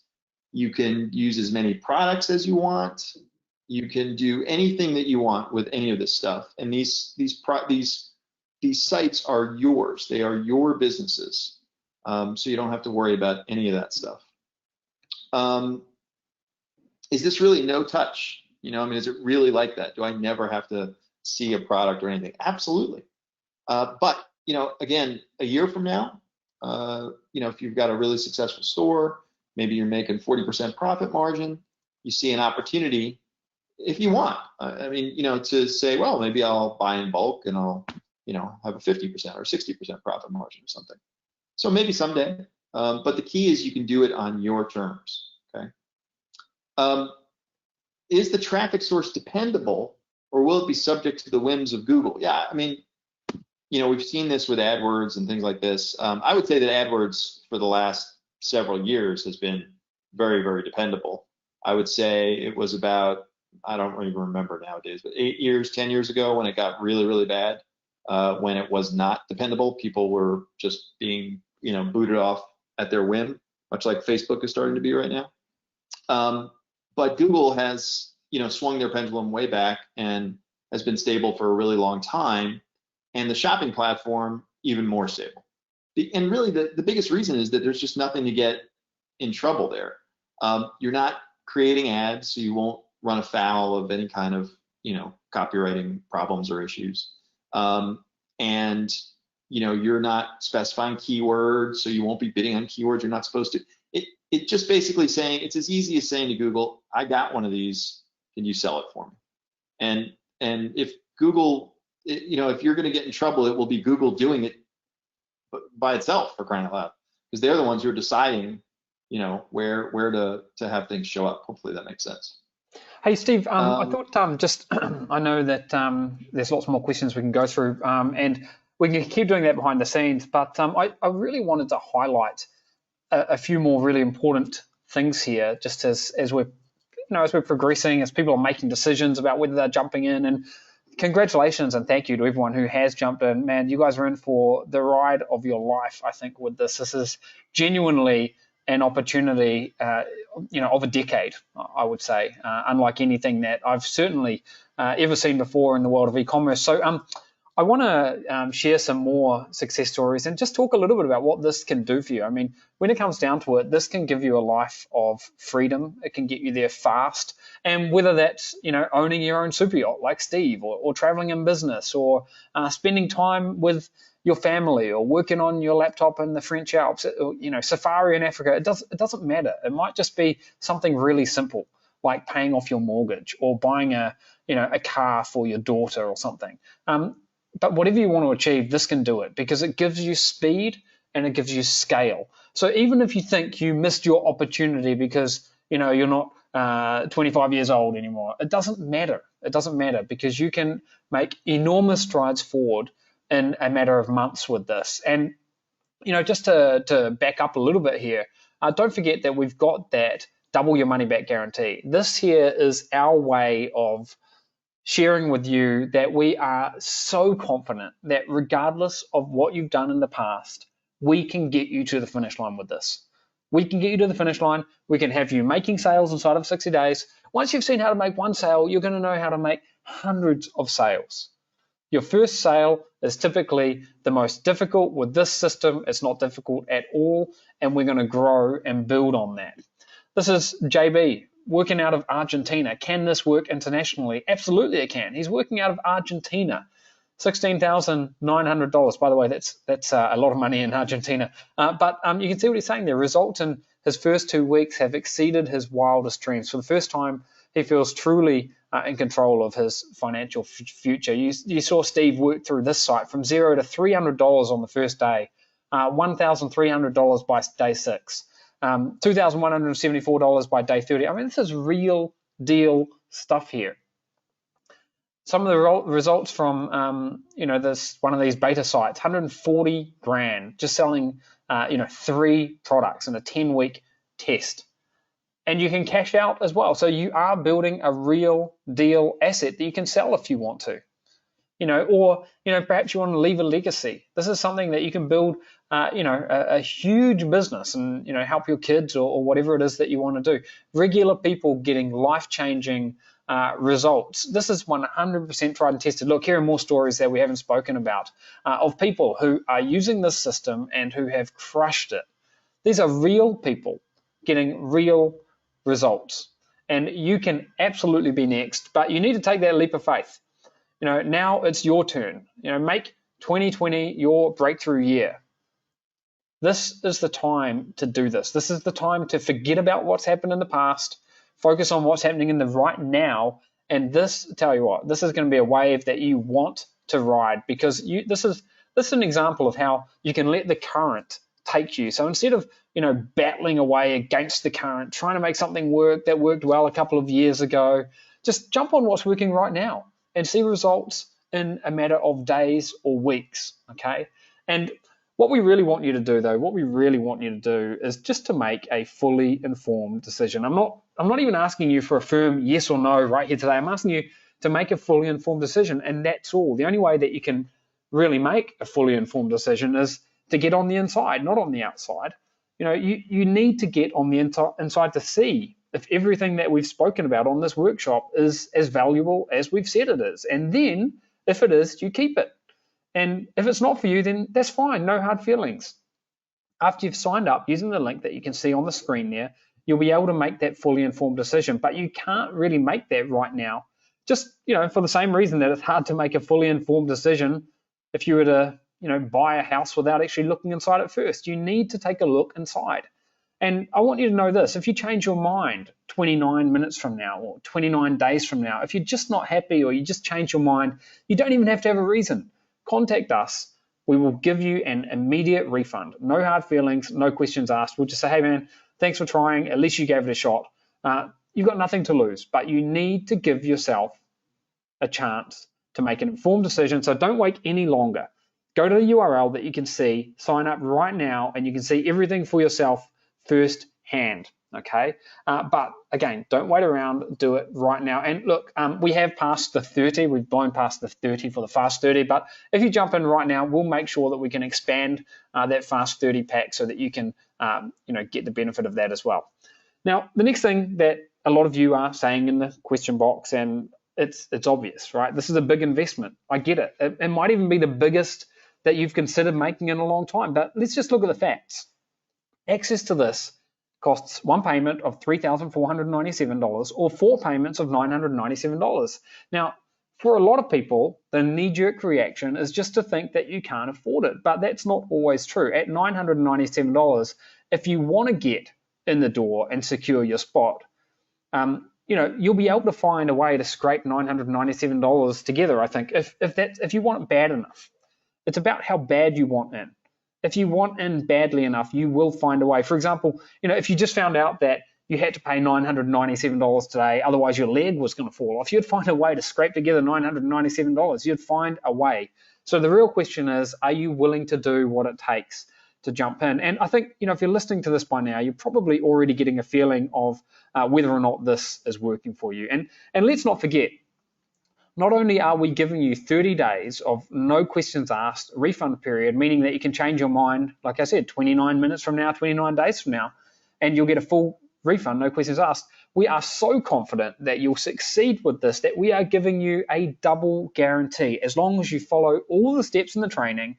You can use as many products as you want. You can do anything that you want with any of this stuff. And these sites are yours. They are your businesses. So you don't have to worry about any of that stuff. Is this really no touch? You know, I mean, is it really like that? Do I never have to see a product or anything? Absolutely. But, you know, again, a year from now, you know, if you've got a really successful store, maybe you're making 40% profit margin, you see an opportunity, if you want, I mean, you know, to say, well, maybe I'll buy in bulk and I'll, you know, have a 50% or 60% profit margin or something. So maybe someday, but the key is you can do it on your terms, okay? Is the traffic source dependable, or will it be subject to the whims of Google? Yeah, I mean, you know, we've seen this with AdWords and things like this. I would say that AdWords for the last several years has been very, very dependable. I would say it was about, I don't even remember nowadays, but 8 years, 10 years ago when it got really, really bad, when it was not dependable. People were just being, you know, booted off at their whim, much like Facebook is starting to be right now. But Google has, you know, swung their pendulum way back and has been stable for a really long time. And the shopping platform, even more stable. And really the biggest reason is that there's just nothing to get in trouble there. You're not creating ads, so you won't run afoul of any kind of, you know, copywriting problems or issues. And, you know, you're not specifying keywords, so you won't be bidding on keywords you're not supposed to. It just basically saying, it's as easy as saying to Google, I got one of these, can you sell it for me? And if Google, you know, if you're going to get in trouble, it will be Google doing it by itself, for crying out loud, because they're the ones who are deciding, you know, where to have things show up. Hopefully that makes sense. Hey, Steve, I thought just, I know that there's lots more questions we can go through, and we can keep doing that behind the scenes, but I really wanted to highlight a few more really important things here, just as we're, you know, as we're progressing, as people are making decisions about whether they're jumping in. And congratulations and thank you to everyone who has jumped in. Man, you guys are in for the ride of your life, I think, with this. This is genuinely an opportunity, you know, of a decade, I would say, unlike anything that I've certainly ever seen before in the world of e-commerce. So I want to share some more success stories and just talk a little bit about what this can do for you. I mean, when it comes down to it, this can give you a life of freedom. It can get you there fast. And whether that's, you know, owning your own super yacht like Steve, or traveling in business, or spending time with your family, or working on your laptop in the French Alps, or, you know, safari in Africa, it doesn't matter. It might just be something really simple, like paying off your mortgage or buying a car for your daughter or something. But whatever you want to achieve, this can do it, because it gives you speed and it gives you scale. So even if you think you missed your opportunity because, you know, you're not 25 years old anymore, it doesn't matter. It doesn't matter, because you can make enormous strides forward in a matter of months with this. And, you know, just to back up a little bit here, don't forget that we've got that double your money back guarantee. This here is our way of sharing with you that we are so confident that regardless of what you've done in the past, we can get you to the finish line with this. We can get you to the finish line. We can have you making sales inside of 60 days. Once you've seen how to make one sale, you're going to know how to make hundreds of sales. Your first sale is typically the most difficult. With this system, it's not difficult at all, and we're going to grow and build on that. This is JB working out of Argentina. Can this work internationally? Absolutely it can. He's working out of Argentina. $16,900. By the way, that's a lot of money in Argentina. But you can see what he's saying there. Results in his first 2 weeks have exceeded his wildest dreams. For the first time, he feels truly in control of his financial future. You saw Steve work through this site from $0 to $300 on the first day, $1,300 by day 6. $2,174 by day 30. I mean, this is real deal stuff here. Some of the results from this one of these beta sites, 140 grand just selling 3 products in a 10-week test, and you can cash out as well. So you are building a real deal asset that you can sell if you want to, or perhaps you want to leave a legacy. This is something that you can build a huge business and help your kids or whatever it is that you want to do. Regular people getting life-changing results. This is 100% tried and tested. Look, here are more stories that we haven't spoken about of people who are using this system and who have crushed it. These are real people getting real results, and you can absolutely be next, but you need to take that leap of faith. Now it's your turn. Make 2020 your breakthrough year. This is the time to do this. This is the time to forget about what's happened in the past, focus on what's happening in the right now, and tell you what, this is going to be a wave that you want to ride, because this is an example of how you can let the current take you. So instead of battling away against the current, trying to make something work that worked well a couple of years ago, just jump on what's working right now and see results in a matter of days or weeks, okay? And what we really want you to do, though, is just to make a fully informed decision. I'm not even asking you for a firm yes or no right here today. I'm asking you to make a fully informed decision, and that's all. The only way that you can really make a fully informed decision is to get on the inside, not on the outside. You need to get on the inside to see if everything that we've spoken about on this workshop is as valuable as we've said it is. And then, if it is, you keep it. And if it's not for you, then that's fine, no hard feelings. After you've signed up using the link that you can see on the screen there, you'll be able to make that fully informed decision. But you can't really make that right now, just for the same reason that it's hard to make a fully informed decision if you were to buy a house without actually looking inside it first. You need to take a look inside. And I want you to know this: if you change your mind 29 minutes from now or 29 days from now, if you're just not happy or you just change your mind, you don't even have to have a reason. Contact us. We will give you an immediate refund. No hard feelings, no questions asked. We'll just say, hey man, thanks for trying. At least you gave it a shot. You've got nothing to lose, but you need to give yourself a chance to make an informed decision. So don't wait any longer. Go to the URL that you can see, sign up right now, and you can see everything for yourself firsthand. Okay, but again, don't wait around, do it right now. And look, we have passed the 30, we've blown past the 30 for the Fast 30, but if you jump in right now, we'll make sure that we can expand that Fast 30 pack so that you can get the benefit of that as well. Now, the next thing that a lot of you are saying in the question box, and it's obvious, right? This is a big investment. I get it. It might even be the biggest that you've considered making in a long time, but let's just look at the facts. Access to this costs one payment of $3,497 or 4 payments of $997. Now, for a lot of people, the knee-jerk reaction is just to think that you can't afford it, but that's not always true. At $997, if you want to get in the door and secure your spot, you'll be able to find a way to scrape $997 together, I think, if you want it bad enough. It's about how bad you want in. If you want in badly enough, you will find a way. For example, if you just found out that you had to pay $997 today, otherwise your leg was going to fall off, you'd find a way to scrape together $997. You'd find a way. So the real question is, are you willing to do what it takes to jump in? And I think, if you're listening to this by now, you're probably already getting a feeling of whether or not this is working for you. And let's not forget, not only are we giving you 30 days of no questions asked refund period, meaning that you can change your mind, like I said, 29 minutes from now, 29 days from now, and you'll get a full refund, no questions asked. We are so confident that you'll succeed with this that we are giving you a double guarantee. As long as you follow all the steps in the training,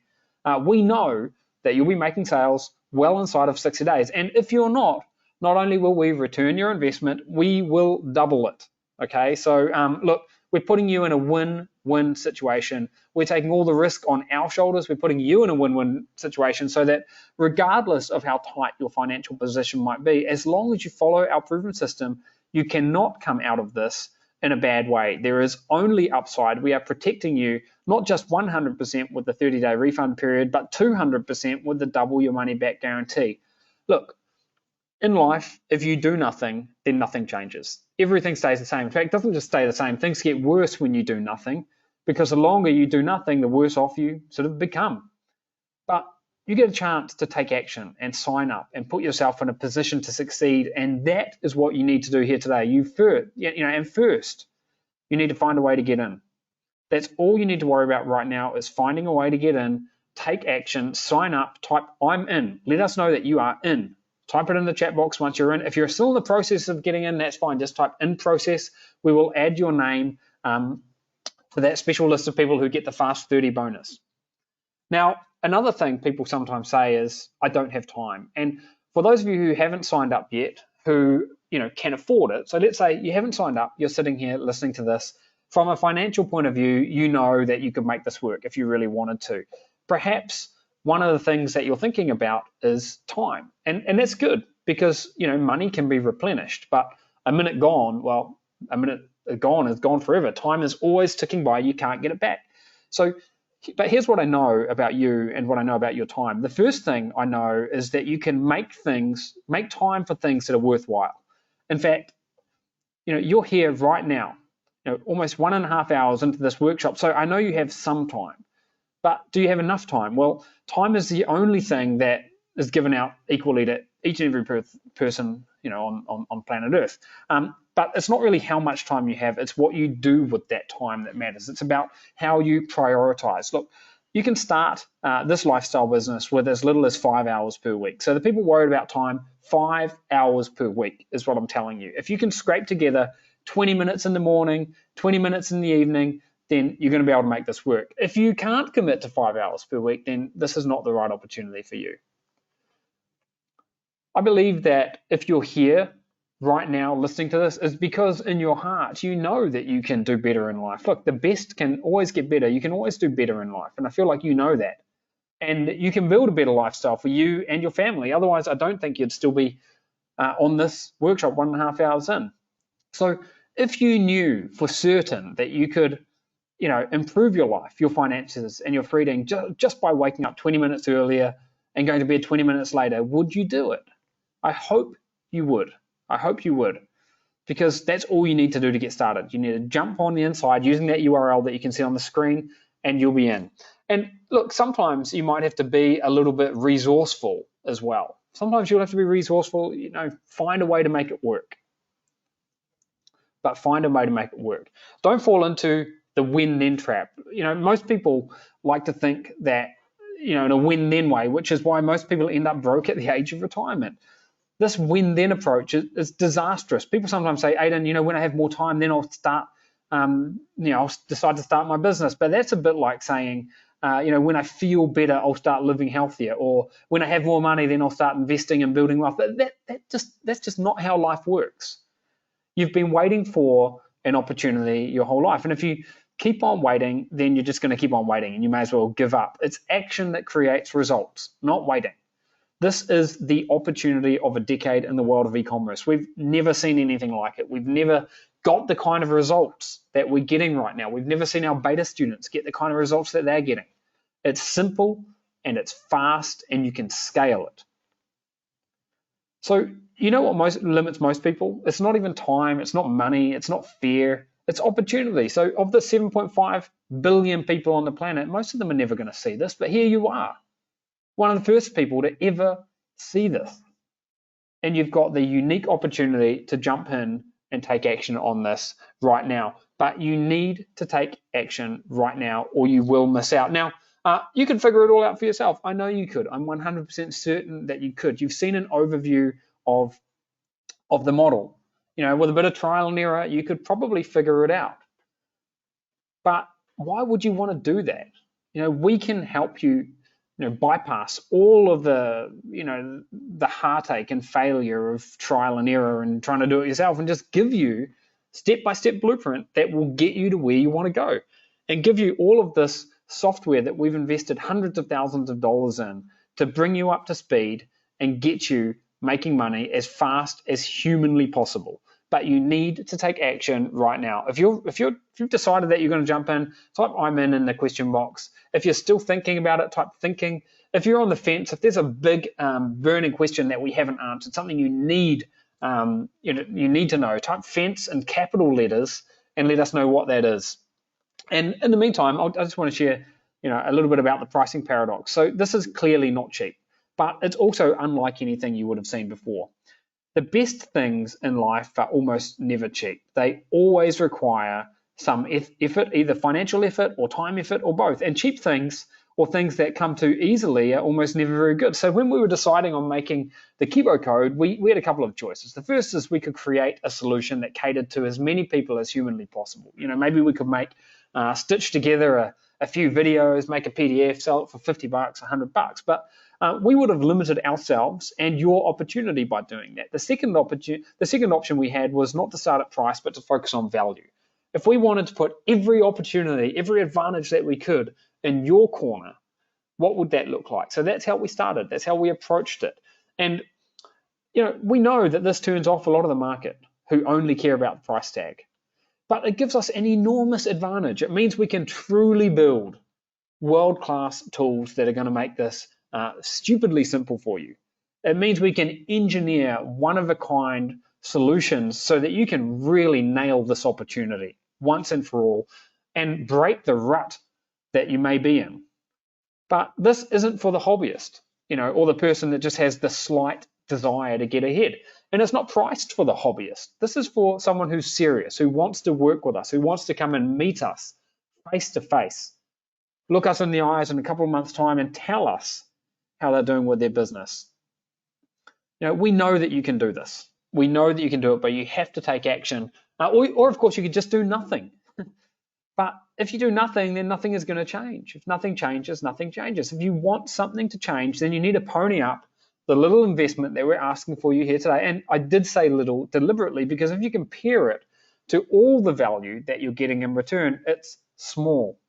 we know that you'll be making sales well inside of 60 days. And if you're not only will we return your investment, we will double it. Okay, so look, we're putting you in a win-win situation. We're taking all the risk on our shoulders. We're putting you in a win-win situation so that regardless of how tight your financial position might be, as long as you follow our proven system, you cannot come out of this in a bad way. There is only upside. We are protecting you not just 100% with the 30-day refund period, but 200% with the double your money back guarantee. Look, in life, if you do nothing, then nothing changes. Everything stays the same. In fact, it doesn't just stay the same. Things get worse when you do nothing, because the longer you do nothing, the worse off you sort of become. But you get a chance to take action and sign up and put yourself in a position to succeed, and that is what you need to do here today. First, you need to find a way to get in. That's all you need to worry about right now, is finding a way to get in, take action, sign up, type "I'm in." Let us know that you are in. Type it in the chat box once you're in. If you're still in the process of getting in, that's fine. Just type "in process." We will add your name to that special list of people who get the Fast 30 bonus. Now, another thing people sometimes say is, "I don't have time." And for those of you who haven't signed up yet, who can afford it, so let's say you haven't signed up, you're sitting here listening to this. From a financial point of view, you know that you could make this work if you really wanted to. Perhaps one of the things that you're thinking about is time. And that's good, because money can be replenished, but a minute gone, well, a minute gone is gone forever. Time is always ticking by. You can't get it back. But here's what I know about you and what I know about your time. The first thing I know is that you can make time for things that are worthwhile. In fact, you're here right now, almost 1.5 hours into this workshop. So I know you have some time, but do you have enough time? Well, time is the only thing that is given out equally to each and every person, on planet Earth. But it's not really how much time you have, it's what you do with that time that matters. It's about how you prioritize. Look, you can start this lifestyle business with as little as 5 hours per week. So the people worried about time, 5 hours per week is what I'm telling you. If you can scrape together 20 minutes in the morning, 20 minutes in the evening, then you're going to be able to make this work. If you can't commit to 5 hours per week, then this is not the right opportunity for you. I believe that if you're here right now listening to this, is because in your heart you know that you can do better in life. Look, the best can always get better. You can always do better in life, and I feel like you know that. And you can build a better lifestyle for you and your family. Otherwise, I don't think you'd still be on this workshop 1.5 hours in. So if you knew for certain that you could improve your life, your finances, and your freedom just by waking up 20 minutes earlier and going to bed 20 minutes later, would you do it? I hope you would. I hope you would, because that's all you need to do to get started. You need to jump on the inside using that URL that you can see on the screen, and you'll be in. And look, sometimes you might have to be a little bit resourceful as well. Sometimes you'll have to be resourceful, find a way to make it work. But find a way to make it work. Don't fall into the win-then trap. Most people like to think that, in a win-then way, which is why most people end up broke at the age of retirement. This win-then approach is disastrous. People sometimes say, Aidan, when I have more time, then I'll start, I'll decide to start my business. But that's a bit like saying, when I feel better, I'll start living healthier. Or when I have more money, then I'll start investing and building wealth. That's just not how life works. You've been waiting for an opportunity your whole life. And if you keep on waiting, then you're just going to keep on waiting, and you may as well give up. It's action that creates results, not waiting. This is the opportunity of a decade in the world of e-commerce. We've never seen anything like it. We've never got the kind of results that we're getting right now. We've never seen our beta students get the kind of results that they're getting. It's simple and it's fast, and you can scale it. So what limits most people? It's not even time, it's not money, it's not fear, it's opportunity. So of the 7.5 billion people on the planet, most of them are never going to see this, but here you are, one of the first people to ever see this. And you've got the unique opportunity to jump in and take action on this right now. But you need to take action right now, or you will miss out. Now, you can figure it all out for yourself. I know you could. I'm 100% certain that you could. You've seen an overview of the model. With a bit of trial and error, you could probably figure it out. But why would you want to do that? We can help you, bypass all of the, the heartache and failure of trial and error and trying to do it yourself, and just give you step-by-step blueprint that will get you to where you want to go, and give you all of this software that we've invested hundreds of thousands of dollars in to bring you up to speed and get you making money as fast as humanly possible. But you need to take action right now. If you've decided that you're going to jump in, type "I'm in" the question box. If you're still thinking about it, type "thinking." if you're on the fence, if there's a big burning question that we haven't answered, something you need to know, type fence in capital letters and let us know what that is. And in the meantime, I just want to share a little bit about the pricing paradox. So this is clearly not cheap, but it's also unlike anything you would have seen before. The best things in life are almost never cheap. They always require some effort, either financial effort or time effort or both. And cheap things or things that come too easily are almost never very good. So when we were deciding on making the Kibo code, we had a couple of choices. The first is we could create a solution that catered to as many people as humanly possible. Maybe we could stitch together a few videos, make a PDF, sell it for $50, $100. But we would have limited ourselves and your opportunity by doing that. The second option we had was not to start at price, but to focus on value. If we wanted to put every opportunity, every advantage that we could in your corner, what would that look like? So that's how we started. That's how we approached it. And we know that this turns off a lot of the market who only care about the price tag. But it gives us an enormous advantage. It means we can truly build world-class tools that are going to make this stupidly simple for you. It means we can engineer one-of-a-kind solutions so that you can really nail this opportunity once and for all and break the rut that you may be in. But this isn't for the hobbyist, or the person that just has the slight desire to get ahead. And it's not priced for the hobbyist. This is for someone who's serious, who wants to work with us, who wants to come and meet us face to face, look us in the eyes in a couple of months' time and tell us how they're doing with their business. We know that you can do this. We know that you can do it, but you have to take action. Or of course, you could just do nothing. But if you do nothing, then nothing is going to change. If nothing changes, nothing changes. If you want something to change, then you need to pony up the little investment that we're asking for you here today. And I did say little deliberately because if you compare it to all the value that you're getting in return, it's small.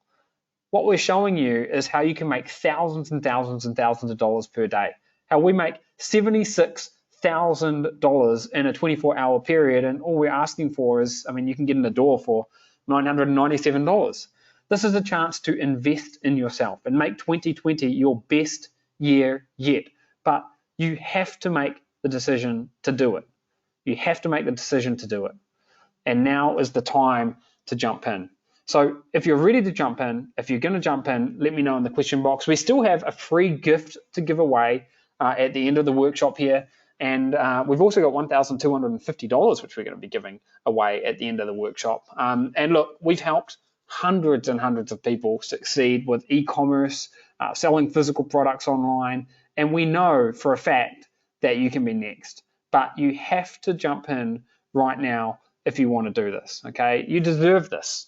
What we're showing you is how you can make thousands and thousands and thousands of dollars per day. How we make $76,000 in a 24-hour period, and all we're asking for is, you can get in the door for $997. This is a chance to invest in yourself and make 2020 your best year yet. But you have to make the decision to do it. You have to make the decision to do it. And now is the time to jump in. So if you're ready to jump in, if you're going to jump in, let me know in the question box. We still have a free gift to give away at the end of the workshop here. And we've also got $1,250, which we're going to be giving away at the end of the workshop. And look, we've helped hundreds and hundreds of people succeed with e-commerce, selling physical products online. And we know for a fact that you can be next. But you have to jump in right now if you want to do this, okay? You deserve this.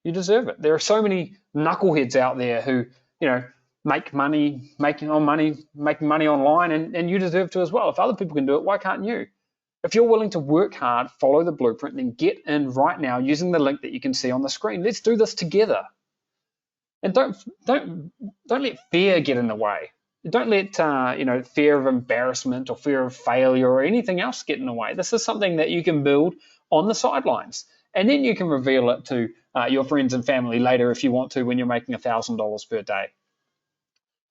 You deserve it. There are so many knuckleheads out there who, make money, making money online, and you deserve to as well. If other people can do it, why can't you? If you're willing to work hard, follow the blueprint, then get in right now using the link that you can see on the screen. Let's do this together. And don't let fear get in the way. Don't let fear of embarrassment or fear of failure or anything else get in the way. This is something that you can build on the sidelines, and then you can reveal it to your friends and family later if you want to when you're making $1,000 per day.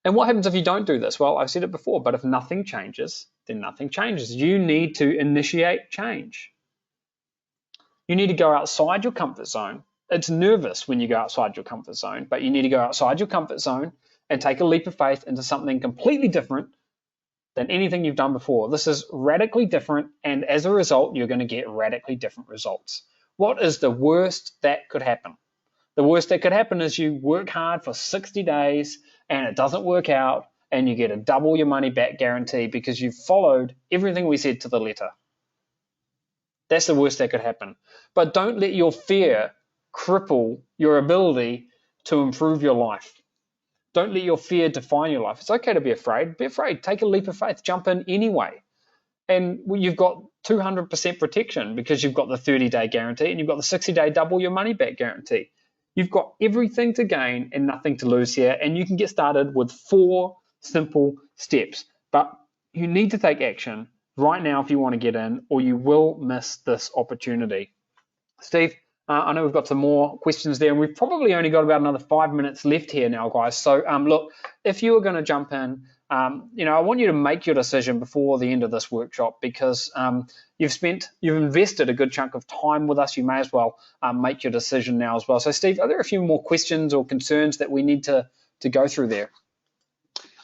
And what happens if you don't do this? Well, I've said it before, but if nothing changes, then nothing changes. You need to initiate change. You need to go outside your comfort zone. It's nervous when you go outside your comfort zone, but you need to go outside your comfort zone and take a leap of faith into something completely different than anything you've done before. This is radically different, and as a result, you're going to get radically different results. What is the worst that could happen? The worst that could happen is you work hard for 60 days and it doesn't work out and you get a double your money back guarantee because you've followed everything we said to the letter. That's the worst that could happen. But don't let your fear cripple your ability to improve your life. Don't let your fear define your life. It's okay to be afraid. Be afraid. Take a leap of faith. Jump in anyway. And you've got 200% protection because you've got the 30-day guarantee and you've got the 60-day double your money back guarantee. You've got everything to gain and nothing to lose here, and you can get started with 4 simple steps. But you need to take action right now if you want to get in, or you will miss this opportunity. Steve, I know we've got some more questions there, and we've probably only got about another 5 minutes left here now, guys. So look, if you were going to jump in, I want you to make your decision before the end of this workshop, because you've invested a good chunk of time with us. You may as well make your decision now as well. So Steve, are there a few more questions or concerns that we need to go through there?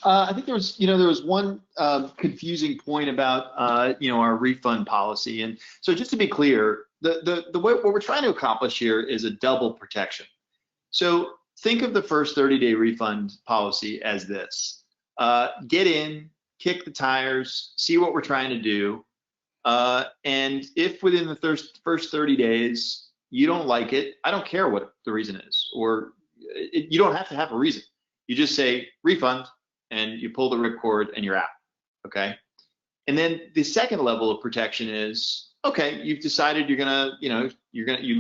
I think there was one confusing point about our refund policy, and so just to be clear, the way what we're trying to accomplish here is a double protection. So think of the first 30-day refund policy as this: get in, kick the tires, see what we're trying to do, and if within the first 30 days you don't like it, I don't care what the reason is, or you don't have to have a reason. You just say refund, and you pull the ripcord and you're out, okay? And then the second level of protection is, okay, you've decided you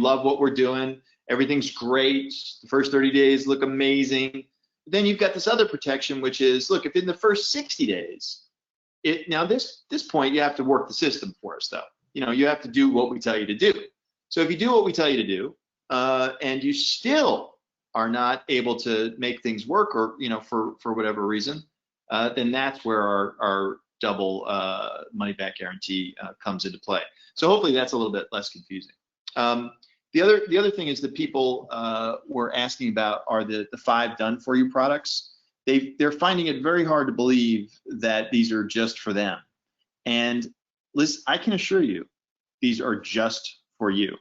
love what we're doing, everything's great, the first 30 days look amazing. Then you've got this other protection, which is, look, if in the first 60 days, now this point you have to work the system for us though. You have to do what we tell you to do. So if you do what we tell you to do, and you still are not able to make things work, or for whatever reason, then that's where our double money back guarantee comes into play. So hopefully that's a little bit less confusing. The other thing is that people were asking about are the 5 done for you products. They're finding it very hard to believe that these are just for them. And Liz, I can assure you, these are just for you.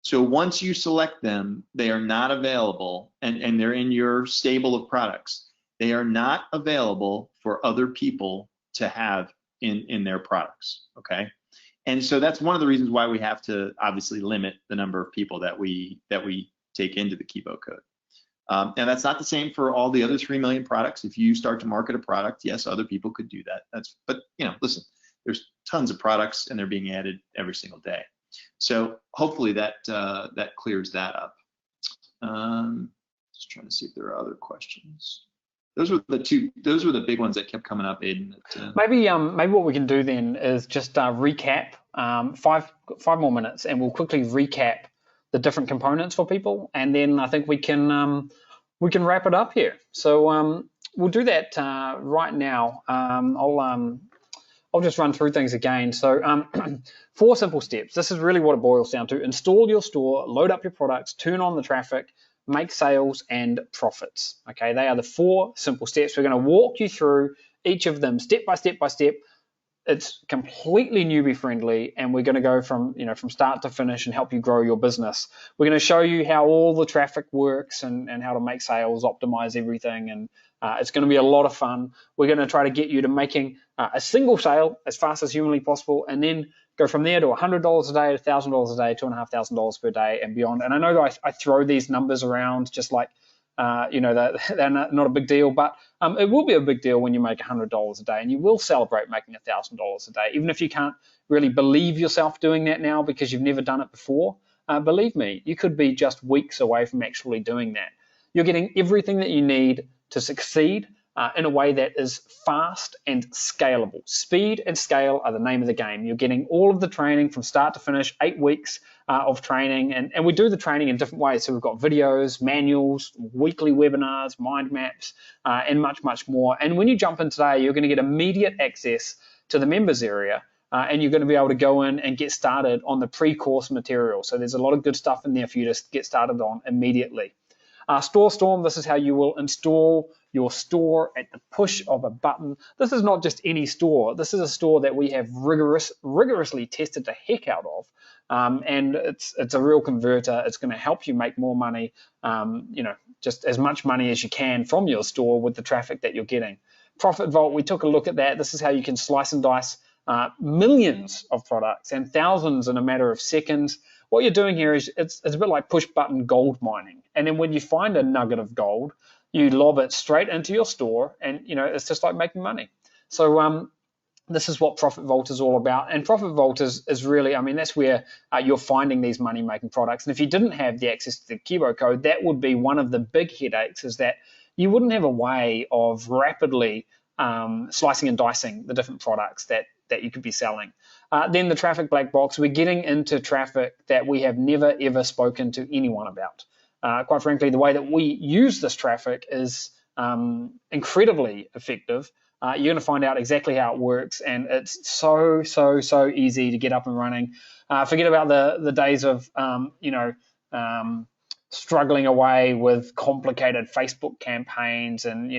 So once you select them, they are not available, and they're in your stable of products. They are not available for other people to have in their products, okay? And so that's one of the reasons why we have to obviously limit the number of people that we take into the Kibo code. And that's not the same for all the other 3 million products. If you start to market a product, yes, other people could do that. But listen, there's tons of products and they're being added every single day. So hopefully that clears that up. Just trying to see if there are other questions. Those were the big ones that kept coming up, Aiden. Maybe what we can do then is just recap 5 more minutes, and we'll quickly recap the different components for people, and then I think we can wrap it up here. So we'll do that right now. I'll just run through things again. So 4 simple steps. This is really what it boils down to. Install your store, load up your products, turn on the traffic, make sales, and profits. Okay, they are the 4 simple steps. We're going to walk you through each of them step by step by step. It's completely newbie friendly, and we're going to go from start to finish and help you grow your business. We're going to show you how all the traffic works and how to make sales, optimize everything, and it's going to be a lot of fun. We're going to try to get you to making a single sale as fast as humanly possible, and then go from there to $100 a day, $1,000 a day, $2,500 per day, and beyond. And I know that I throw these numbers around just like they're not a big deal, but it will be a big deal when you make $100 a day, and you will celebrate making $1,000 a day, even if you can't really believe yourself doing that now because you've never done it before. Believe me, you could be just weeks away from actually doing that. You're getting everything that you need to succeed in a way that is fast and scalable. Speed and scale are the name of the game. You're getting all of the training from start to finish, 8 weeks of training, and we do the training in different ways. So we've got videos, manuals, weekly webinars, mind maps, and much, much more. And when you jump in today, you're going to get immediate access to the members area, and you're going to be able to go in and get started on the pre-course material. So there's a lot of good stuff in there for you to get started on immediately. Store Storm, this is how you will install your store at the push of a button. This is not just any store. This is a store that we have rigorously tested the heck out of, and it's a real converter. It's going to help you make more money, just as much money as you can from your store with the traffic that you're getting. Profit Vault, we took a look at that. This is how you can slice and dice millions of products and thousands in a matter of seconds. What you're doing here is it's a bit like push button gold mining. And then when you find a nugget of gold, you lob it straight into your store, and it's just like making money. So this is what Profit Vault is all about. And Profit Vault is really, that's where you're finding these money-making products. And if you didn't have the access to the Kibo code, that would be one of the big headaches, is that you wouldn't have a way of rapidly slicing and dicing the different products that you could be selling. Then the traffic black box, we're getting into traffic that we have never ever spoken to anyone about. Quite frankly, the way that we use this traffic is incredibly effective. You're going to find out exactly how it works, and it's so easy to get up and running. Forget about the days of struggling away with complicated Facebook campaigns and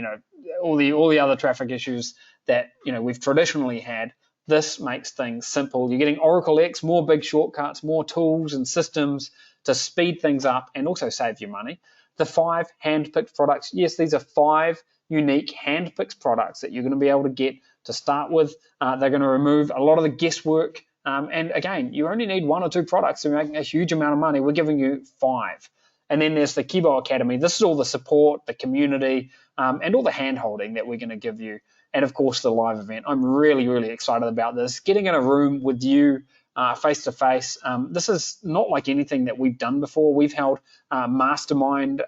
all the other traffic issues that we've traditionally had. This makes things simple. You're getting Oracle X, more big shortcuts, more tools and systems to speed things up and also save you money. The 5 hand-picked products. Yes, these are 5 unique hand-picked products that you're going to be able to get to start with. They're going to remove a lot of the guesswork. And again, you only need 1 or 2 products to make a huge amount of money. We're giving you 5. And then there's the Kibo Academy. This is all the support, the community, and all the hand-holding that we're going to give you. And of course, the live event. I'm really excited about this. Getting in a room with you face to face. This is not like anything that we've done before. We've held mastermind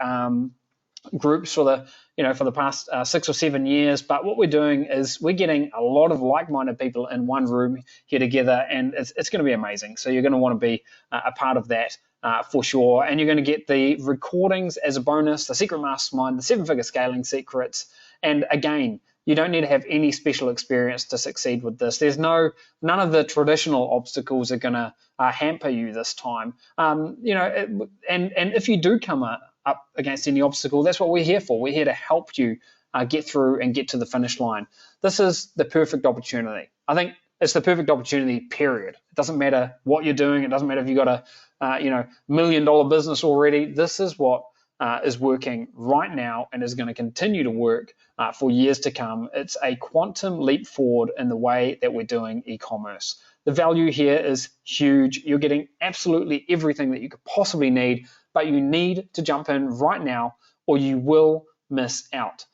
groups for the past 6 or 7 years. But what we're doing is we're getting a lot of like-minded people in one room here together, and it's going to be amazing. So you're going to want to be a part of that for sure. And you're going to get the recordings as a bonus, the secret mastermind, the 7-figure scaling secrets, and again, you don't need to have any special experience to succeed with this. There's none of the traditional obstacles are going to hamper you this time. And if you do come up against any obstacle, that's what we're here for. We're here to help you get through and get to the finish line. This is the perfect opportunity. I think it's the perfect opportunity, period. It doesn't matter what you're doing. It doesn't matter if you've got a $1 million business already. This is what is working right now and is going to continue to work for years to come. It's a quantum leap forward in the way that we're doing e-commerce. The value here is huge. You're getting absolutely everything that you could possibly need, but you need to jump in right now or you will miss out.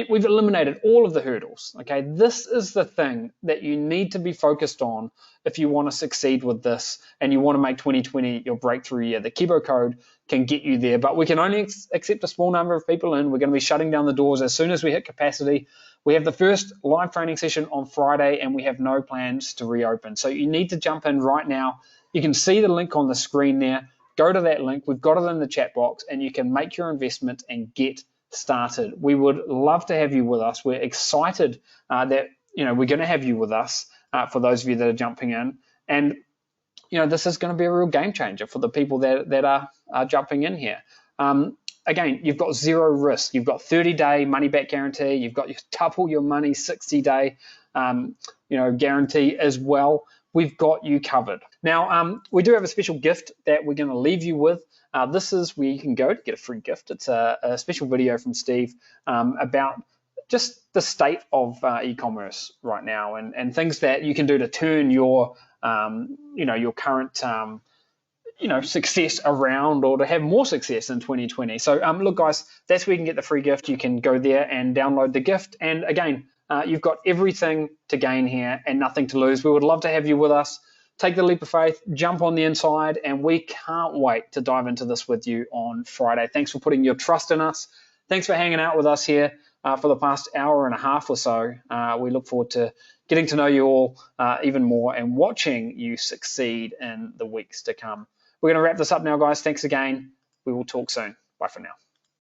We've eliminated all of the hurdles. Okay, this is the thing that you need to be focused on if you want to succeed with this and you want to make 2020 your breakthrough year. The Kibo code can get you there, but we can only accept a small number of people in. We're going to be shutting down the doors as soon as we hit capacity. We have the first live training session on Friday, and we have no plans to reopen. So you need to jump in right now. You can see the link on the screen there. Go to that link. We've got it in the chat box, and you can make your investment and get started. We would love to have you with us. We're excited that we're going to have you with us for those of you that are jumping in, and this is going to be a real game changer for the people that are jumping in here. Again, you've got 0 risk. You've got 30-day money back guarantee. You've got double your money 60-day guarantee as well. We've got you covered. Now, we do have a special gift that we're going to leave you with. This is where you can go to get a free gift. It's a special video from Steve about just the state of e-commerce right now and things that you can do to turn your current success around or to have more success in 2020. So look, guys, that's where you can get the free gift. You can go there and download the gift. And again, you've got everything to gain here and nothing to lose. We would love to have you with us. Take the leap of faith, jump on the inside, and we can't wait to dive into this with you on Friday. Thanks for putting your trust in us. Thanks for hanging out with us here for the past hour and a half or so. We look forward to getting to know you all even more and watching you succeed in the weeks to come. We're going to wrap this up now, guys. Thanks again. We will talk soon. Bye for now.